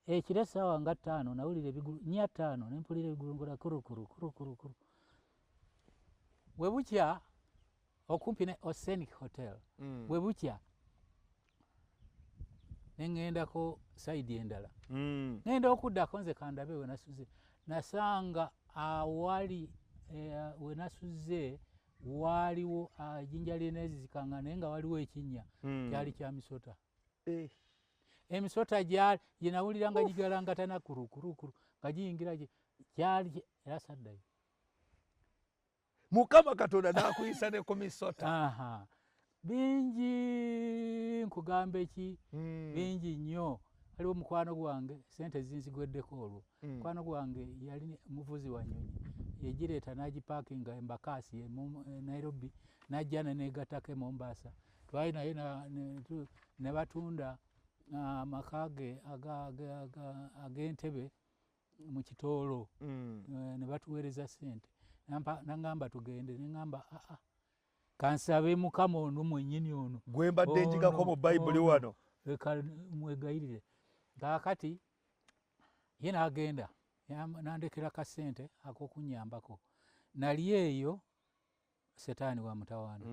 S5: ekiro essaawa nga 5 nawulira ebigulu 5 nempulira ebigulungola kurukuru we bukya okumpi ne Oceanic Hotel we bukya neŋŋendako sayidi endala ŋŋenda okuddako nze kandabe we nasuze nasanga awali we nasuze waaliwo ejjinja lyenezizikanga naye nga waliwo ekinnya kyali kya misota emisota gye nawuliranga gigalangatana kurukuru nga giyingira gyali era saddayo
S1: Mukama Katonda n'akuyisa ne ku misota.
S5: Bingi nkugamba eki bingi nnyo. Waliwo mukwano gwange sente zinzigweddeko olwo mukwano gwange yali muvuzi wa nnyonyi yegireeta n'agipaakinga Embakasi Nairobi n'ajja neneegattako e Mombasa twali naye ne batunda amaka ge ag'entebe mu Kitoolo ne batuweereza sente naŋŋamba tugende neŋŋamba kansabe Mukama ono mwennyini ono
S1: gwe mbadde njigako mu Bayibuli wano
S5: leka mwegayirire. Kaakati ye n'agenda nandekera kasente ak'okunnyambako nali eyo setaani wa mutawaana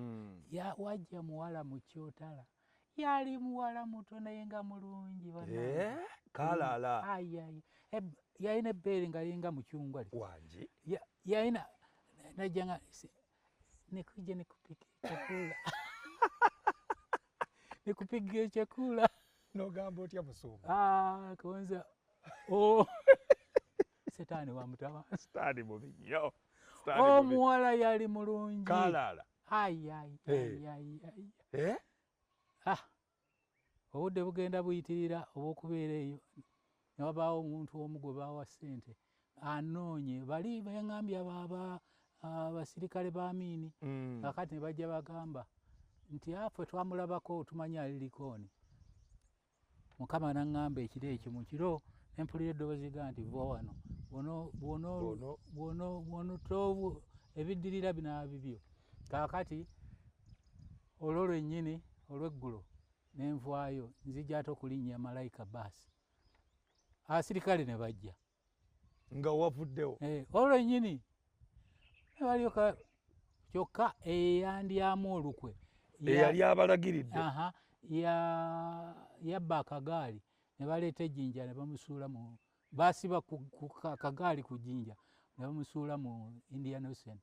S5: wajja muwala mu kyotala yali muwala muto naye nga mulungi
S1: kalaala
S5: yalina ebbeere nga linga mucungwa
S1: wangi
S5: yalina najjanga nikuje nikupikia nikupigia chakula
S1: nogamba otya musumba
S5: konza setaani wa mutawaana
S1: setaani mubi nnyo
S5: omuwala yali mulungi
S1: kalaala
S5: obudde bugenda buyitirira obw'okubeera eyo ne wabaawo omuntu omu gwe baawa ssente anoonye bali baŋŋambye abasirikale ba Amini kakati ne bajja bagamba nti affe twamulabako tumanya ali Likoni. Mukama naŋŋamba ekiro ekyo mu kiro nempulira eddoboozi ga nti va wano bwono toobu ebiddirira binaaba bibyo. Kaakati olwo lwennyini olw'eggulo nenvaayo nzija ate okulinnya Malayika baasi abasirikale ne bajja
S1: nga wavuddewo
S5: olwo lwennyini nebalyoka kyokka eyandyamu olukwe
S1: eyali abalagiridde
S5: yabba akagaali ne baleeta ejjinja ne bamusuula mu baasiba ku kagaali ku jjinja ne bamusuula mu Indian Ocean.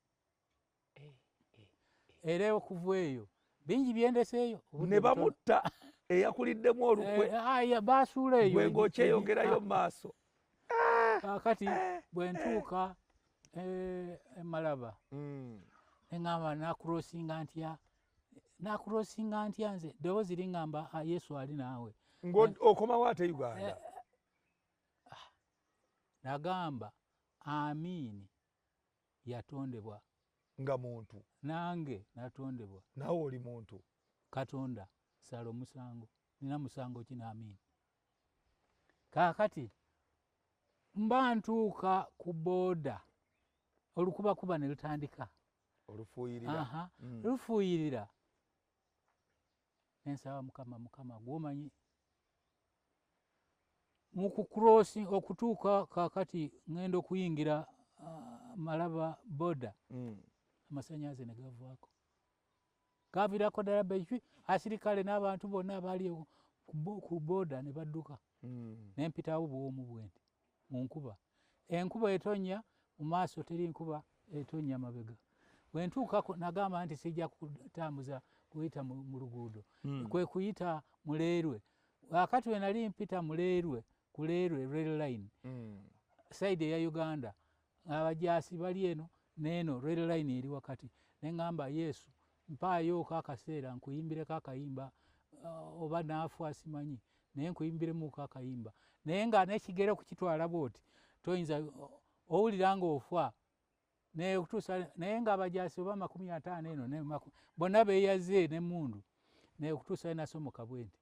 S5: Era okuva eyo bingi byendeseeyo
S1: ne bamutta eyakuliddemu olukwe
S5: baasuula eyo
S1: gwe ng'okyeyongerayo mu maaso.
S5: Kaakati bwe ntuuka Malaba neŋŋamba nakurosinga ntya nze ddoboozi liŋŋamba Yesu ali naawe.
S1: Okomawo ate Uganda?
S5: Nagamba Amiini yatondebwa
S1: nga muntu,
S5: nange natondebwa.
S1: naawe oli muntu.
S5: Katonda sala omusango, nina musango ki n'Amiini. Kaakati mba ntuuka ku booda olukubakuba ne lutandika
S1: olufuuyirira.
S5: Lufuuyirira nensaba Mukama gw'omanyi mu kucrossing okutuuka kaakati ngenda okuyingira Malaba booda amasannyalaze ne gavaako gaviirako ddala bejwi asirikale n'abantu bonna abaali ku booda ne badduka. Nempitawo buwomu bwenti mu nkuba, enkuba etonnya mu maaso teri nkuba etonnya mabega. Bwe ntuukako nagamba nti sijja kutambuza kuyita mu luguudo, kwe kuyita Muleerwe. Wakati we nali mpita Muleerwe, ku Leerwe rail line side ya Uganda, abajaasi bali eno n'eno rail line eri wakati. Ne ŋŋamba Yesu mpaayooko akaseera nkuyimbireko akayimba oba naafu asimanyi naye nkuyimbiremu akayimba, naye nga n'ekigere okukitwala bw'oti toyinza owulira ng'ofa nekutuusa, naye ng'abajaasi oba 50 eno bonna beeyaze n'emmundu nekutuusa nasomoka bwenti.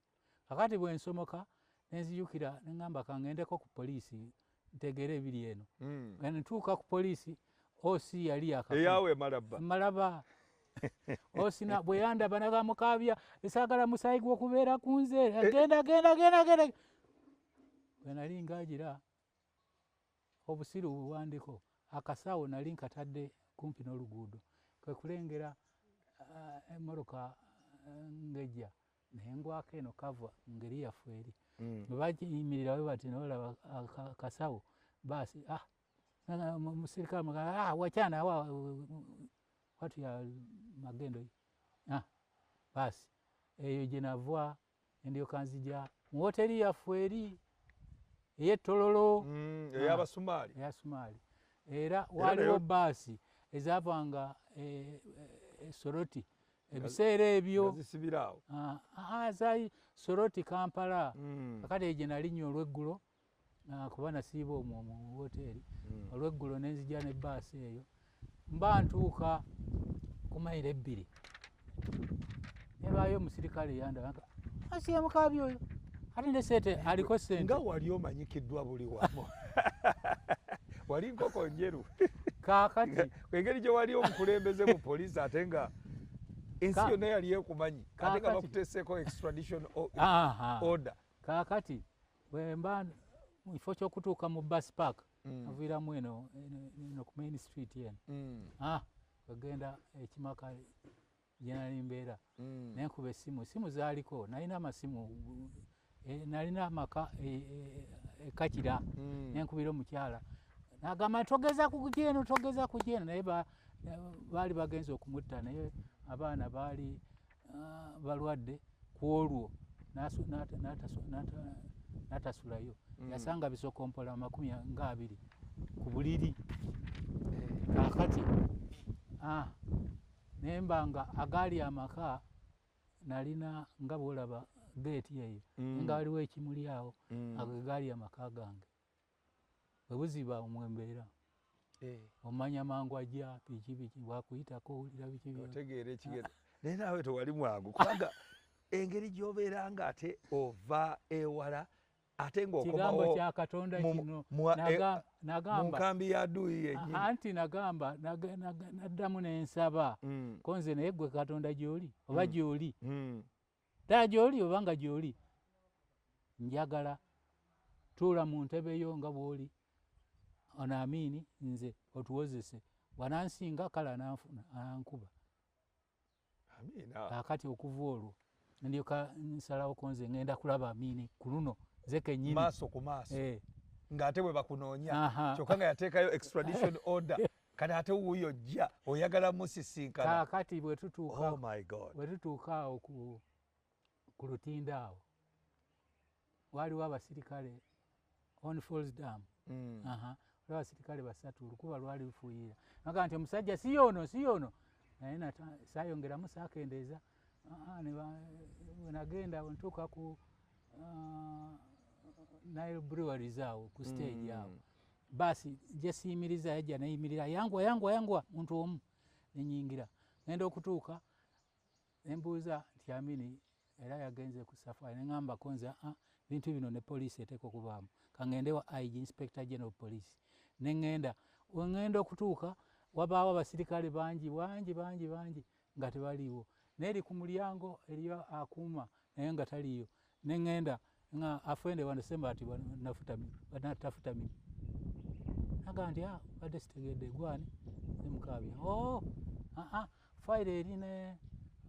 S5: Kakati bwe nsomoka nenzijukira neŋŋamba kangendeko ku poliisi ntegere ebiri eno. Ntuuka ku poliisi osi yali
S1: eyawe Malaba
S5: osina bwe yandaba nagamukabya esaagala musaayi gw'okubeera ku nze genda. Bwe nali ngaagira obusiru buwandiko akasawo nali nkatadde kumpi n'oluguudo, kwe kulengera emmoroka ng'ejja nengwako eno kava ngeri yaffe eri. Bwe bagiyimirirawe bati nolaba akasawo baasi musirikale mugaa wakyana watu ya magendo baasi eyo gye nava endyoka nzija mu woteri yaffe eri ey'ettololo
S1: ey'Abasumaali.
S5: Era waliwo baasi ezaavanga Soroti ebiseera ebyo Soroti Kampala. Kakati eyo gye nalinnya olweggulo kuba nasiiba omwo mu woteri olweggulo nenzija ne baasi eyo. Mba ntuuka ku mayiro 2 nebaayo omusirikale yandaba asiya mukaabi oyo ate ne sente aliko sente.
S1: Nga wali omanyikiddwa buli wamu wali nkoko njeru.
S5: Kaakati
S1: engeri gye wali omukulembeze mu poliisi ate nga ensi yonna yali ekumanyi ate nga bakuteeseko extradition order.
S5: Kaakati bwe mba mu kifo ky'okutuuka mu bus park aviiramu eno ku Main Street eno wegenda ekimaka gye nali mbeera nenkuba essimu zaaliko, nalina amasimu, nalina amaka ekakira nenkubira omukyala nagamba togeza kugenda naye baali bagenza okumutta naye abaana baali balwadde ku olwo n'atasulayo. Yasanga bisokompola 20 ku buliri. Kaakati nembanga agaali amaka nalina nga bwolaba geeti eyo nga waliwo ekimuli awo ago gaali amaka gange. Bwe buziba omwembeera omanya mangu ajja biki bwakuyitako owulira biki
S1: otegeera ekigenda. Naye naawe tewali mwangu kubanga engeri gy'obeera nga ate ova ewala ate ng'okomawo
S5: kigambo kya Katonda kino nagamba
S1: mu nkambi ya Adui yennyini.
S5: Anti nagamba naddamu nensaba ko nze naye gwe Katonda gy'oli oba gy'oli ddala gy'oli oba nga gy'oli njagala tuula mu ntebe yo nga bw'oli ono Amiini nze otuwozese bwanansinga kale anankuba. Kaakati okuva olwo ndyoka nsalawo konze ngenda kulaba Amini ku luno nze kennyini
S1: maaso ku maaso ng'ate bwe bakunoonya kyokka nga yateekayo extradition order kati ate wuuyo jja oyagala musisinkana
S5: kaakati bwe tutuuka
S1: oh my God
S5: bwe tutuuka awo ku Lutindo awo waliwo abasirikale on Falls Dam waliwo abasirikale basatu olukuba lwali lufuuyira naga nti omusajja si yono naye saayongeramu saakendeeza bwe nagenda bwe ntuuka ku Nile Breweries awo ku stage awo basi gye siyimiriza yajja neyimirira yangwa muntu omu nenyingira ngenda okutuuka nembuuza nti Amini era yagenze ku safari neŋŋamba konza bintu bino ne poliisi eteeka okubaamu kangende wa IG Inspector General Police neŋŋenda wengenda okutuuka wabaawo abasirikale bangi nga tebaliiwo neeri ku mulyango eriyo akuuma naye nga taliiyo neŋŋenda nga afende wanasema ati wanatafuta mimi naga nti badde sitegedde gwani nemukabya fayiro eri ne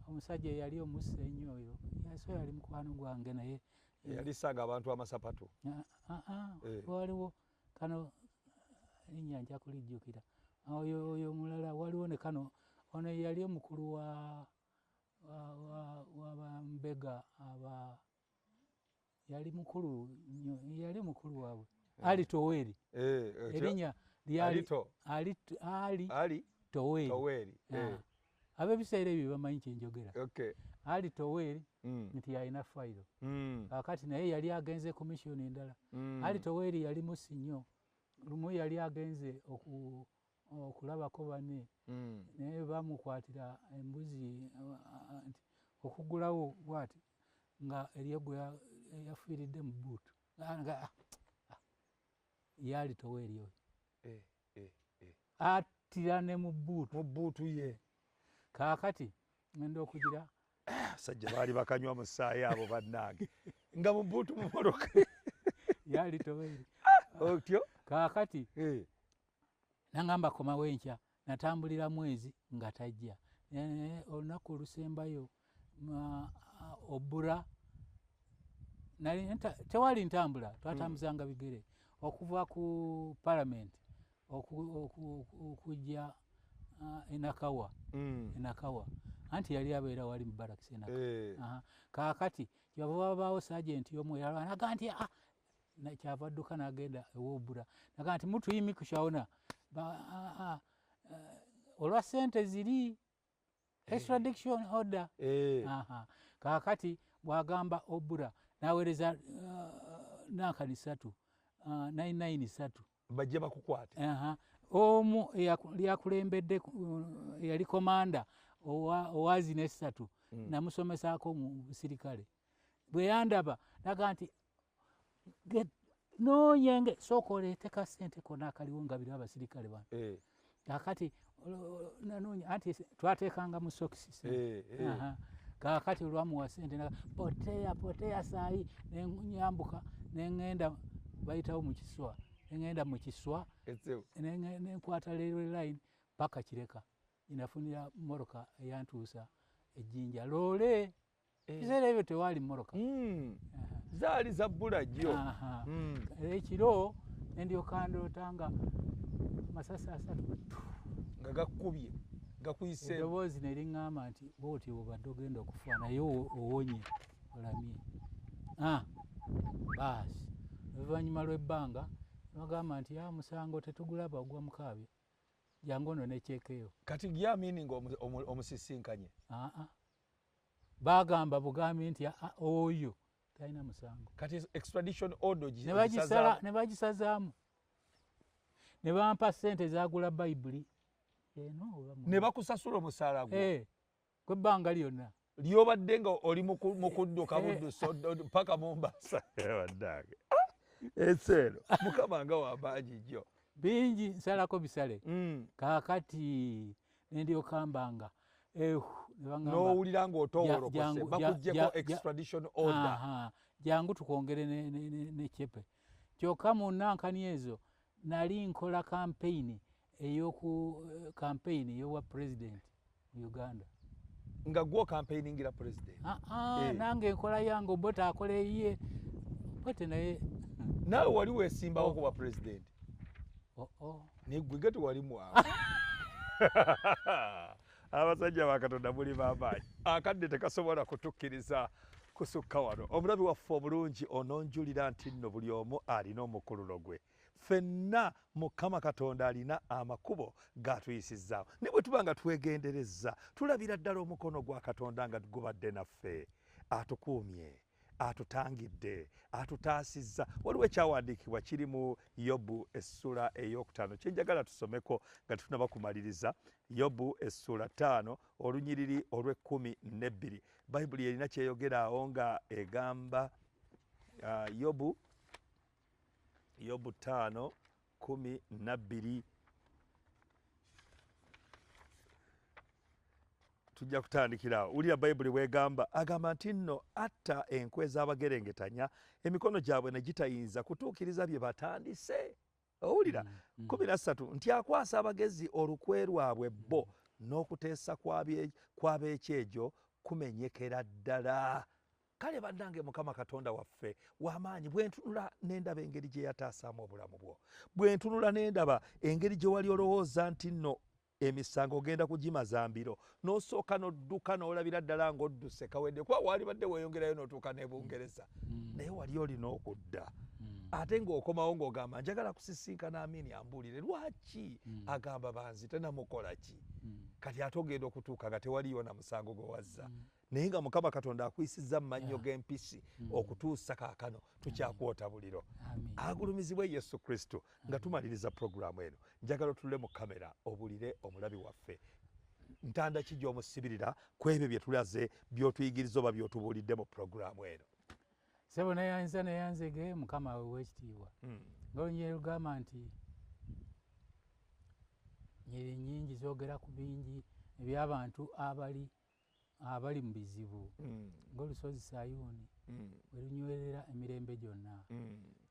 S5: omusajja eyali omussa ennyo oyo yaso yali mukwano gwange naye
S1: yali saaga abantu amasapatu
S5: waliwo kano erinnya nja kulijjukira oyo mulala waliwo ne kano ono yali omukulu wabambega yali mukulu waabwe Ali Toweri erinnya Ali Toweri ab'ebiseera ebyo bamanyi kyenjogera Ali Toweri nti yalina fayiro kakati naye yali agenze ku mission endala Ali Toweri yali musi nnyo lumu yali agenze okulabako banne naye bamukwatira embuzi nti okugulawo bwati nga eryegwe yafiiridde mu buutu yali Toweri oyo attira ne mu buutu ye kaakati ngenda okugira
S1: sajja baali bakanywa musaayi abo bannange nga mu buutu mu mmotoka
S5: yali Toweri
S1: otyo
S5: kaakati nangamba komawo enkya natambulira mwezi nga tajja olunaku olusembayo Obura tewali ntambula twatambuzanga bigere okuva ku Parliament okujja Enakawa anti yali abeera wali mu barakisi Enakawa kaakati kyava babaawo sajenti omu naga nti kyava dduka n'agenda ew'Obura naga nti mutuyimikushaona olwa ssente ziri extradition order kaakati bwagamba Obura naweereza nankani 3
S1: bajje bakukwate
S5: omu lyakulembedde yali komanda owazi ne3 namusomesaako mu busirikale bwe yandaba naga nti noonyenge sooka oleete ka ssente konna akaliwo nga biri abasirikale bano kakati nanoonya anti twateekanga mu sokisi kakati olwamuwa ssente poteya saayi nenyambuka neŋŋenda bayitawo mu kiswa neŋŋenda mu kiswa nenkwata railway line paka Kireka inafunira moroka eyantuusa ejjinja loole kiseera ebyo tewaali moroka
S1: zaali za bbulajjo
S5: ekiro nendyoka ndoota nga amasasi 3
S1: nga gakubye gakuyise
S5: eddoboozi ne liŋŋamba nti booti obadde ogenda okufa naye owonye olamye baasi oluvannyuma lw'ebbanga bagamba nti musango tetugulaba ogwa mukaabya jangu ono nekyekeyo
S1: kati gyamini nga omusisinkanye
S5: bagamba bugambi nti oyo talina musango
S1: kati extradition order
S5: ne bagisazaamu ne bampa ssente zagula bayibuli
S1: ne bakusasula omusaala gwo
S5: kwebbanga lyonna
S1: lyobadde nga oli mu kudduka budduso paka Mombasa waddange eseero mukama nga wamaanyi nnyo
S5: bingi nsalako bisale kaakati nendyokambanga
S1: n'owulira ng'otowolokose bakuggyeko extradition order
S5: jangu tukwongere ne Chepe kyokka mu nankani ezo nali nkola campaign ey'owa president mu Uganda
S1: nga gwo campaigningira president
S5: nange enkola yange obota akola eyiye bote naye
S1: nawe wali wesimbawo kuba president negwe tewali mwawe abasajja bakatonda muli bamaanyi akadde tekasobola kutukkiriza kusukka wano omulabi waffe omulungi ononjulira nti nno buli omu alina omukululo gwe ffenna mukama katonda alina amakubo gatuyisizaawo ne bwe tuba nga twegendereza tulabira ddala omukono gwa katonda nga gubadde naffe atukuumye atutangidde atutaasizza waliwo ekyawandiikibwa kiri mu yobu essula ey'okutaano kyenjagala tusomeko nga tunaba kumaliriza yobu essula 5 olunyiriri olw'12 bayibuli erina kyeyogeraawo nga egamba yobu 5:12 tujja kutandikirawo wulira bayibuli bwegamba agamba nti nno atta enkwe z'abagerengetanya emikono gyabwe ne gitayinza kutuukiriza bye batandise owulira 13 nti akwasa abagezi olukwe lwabwe bo n'okuteesa kw'ab'ekyejo kumenyekera ddala kale bannange mukama katonda waffe w'amaanyi bwe ntunula n'endaba engeri gye yataasaamu obulamu bwo bwe ntunula n'endaba engeri gye wali olowooza nti nno emisango ogenda kugimaza mbiro n'osooka n'odduka n'olabira ddala ng'odduse kawedde kuba wali badde weeyongerayo n'otuuka ne Bungereza naye wali olina okudda ate ng'okomawo ng'ogamba njagala kusisinkana Amini ambuulire lwaki agamba banzite namukola ki kati ate ogenda okutuuka nga tewaliyo na musango gwe wazza naye nga mukama katonda akuyisizza mu mannyo g'empisi okutuusa kaakano tukyakwota buliro agulumizibwe Yesu Kristo nga tumaliriza puroguramu eno njagala otulule mu kamera obulire omulabi waffe ntanda ki gy'omusibirira ku ebyo bye tulaze by'otuyigiriza oba by'otubuulidde mu puroguramu eno
S5: sebo nayanza nayanzege mukama w'ekitiibwa ng'olunyiri lugamba nti nyiri nnyingi zoogera ku bingi eby'abantu abali mu bizibu ng'olusozi Sayuuni bwe lunywerera emirembe gyonna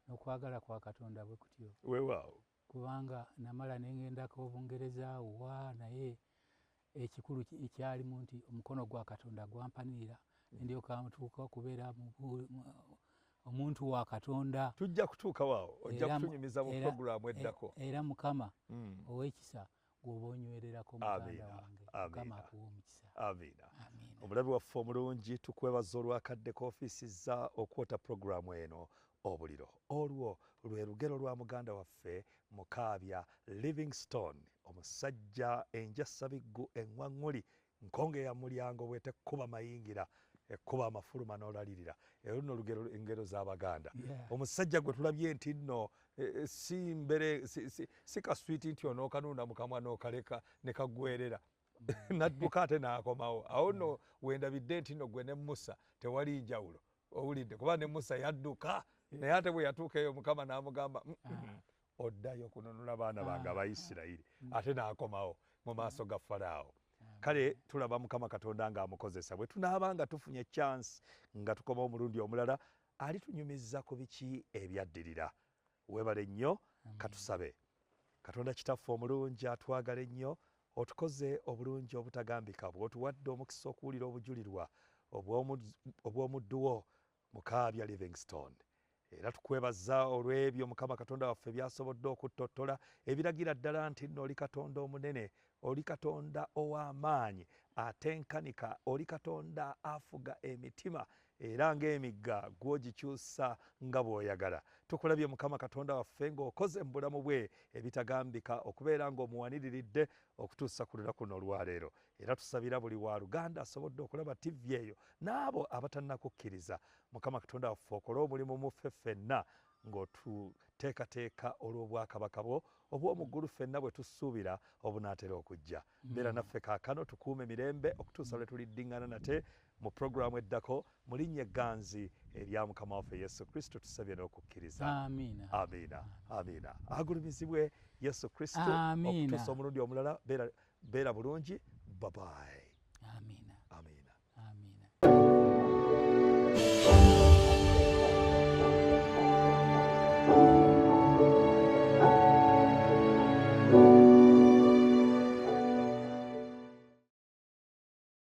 S5: n'okwagala kwa katonda bwe kutyo
S1: weewaawo
S5: kubanga namala nengendako Bungereza wa naye ekikulu ekyalimu nti omukono gwa katonda gwampanirira ndyoka ntuuka okubeera omuntu wa katonda
S1: tujja kutuuka waawo ojja kutunyumiza mu puroguramu eddako
S5: era mukama ow'ekisa gwoba onywererako muganda wange mukama akuwa omukisa
S1: amiina omulabi waffe omulungi tukwebaza olwakadde kofiisizza okwota puroguramu eno obuliro olwo lwe lugero lwa muganda waffe Mukaabya Livingstone omusajja enjasabiggu eŋŋwaŋŋuli nkonge ya mulyango bw'etekuba mayingira ekkuba amafuluma n'olalirira ero nno lugero engero z'Abaganda omusajja gwe tulabye nti nno si kaswiti nti onookanuuna mu kamwa n'okaleka ne kaggwerera n'adduka ate n'akomawo awo nno wendabidde nti nno gwe ne Musa tewali njawulo owulidde kuba ne Musa yadduka naye ate bwe yatuuka eyo Mukama n'amugamba oddayo kununula baana bange Abayisirayiri ate n'akomawo mu maaso ga Falaawo kale tulaba Mukama Katonda ng'amukozesa bwe tunaaba nga tufunye chance nga tukoma omulundi omulala alitunyumiza ku biki ebyaddirira weebale nnyo katusabe Katonda kitaffe omulungi atwagala ennyo otukoze obulungi obutagambika bw'otuwadde omukisa okuwulira obujulirwa obw'omuddu wo Mukaabya Livingstone era tukwebaza olw'ebyo Mukama Katonda waffe byasobodde okuttottola ebiragira ddala nti nno oli Katonda omunene oli Katonda ow'amaanyi atenkanika oli Katonda afuga emitima era ng'emigga gw'ogikyusa nga bw'oyagala tukulabye Mukama Katonda waffe ng'okoze mu bulamu bwe ebitagambika okubeera ng'omuwaniriridde okutuusa ku lunaku luno olwaleero era tusabira buli wa Luganda asobodde okulaba TV eyo n'abo abatannakukkiriza Mukama Katonda waffe okole omulimu mu ffe ffenna ng'otuteekateeka olw'obwakabaka bwo obw'omuggulu ffenna bwe tusuubira obunaatera okujja mbeera naffe kaakano tukuume mirembe okutuusa lwe tuliddiŋŋana nate mu puroguramu eddako mu linnya egganzi erya Mukama waffe Yesu Kristo tusabye n'okukkiriza amiina amiina agulumizibwe Yesu Kristo okutuusa omulundi omulala beera bulungi babayi
S5: amiina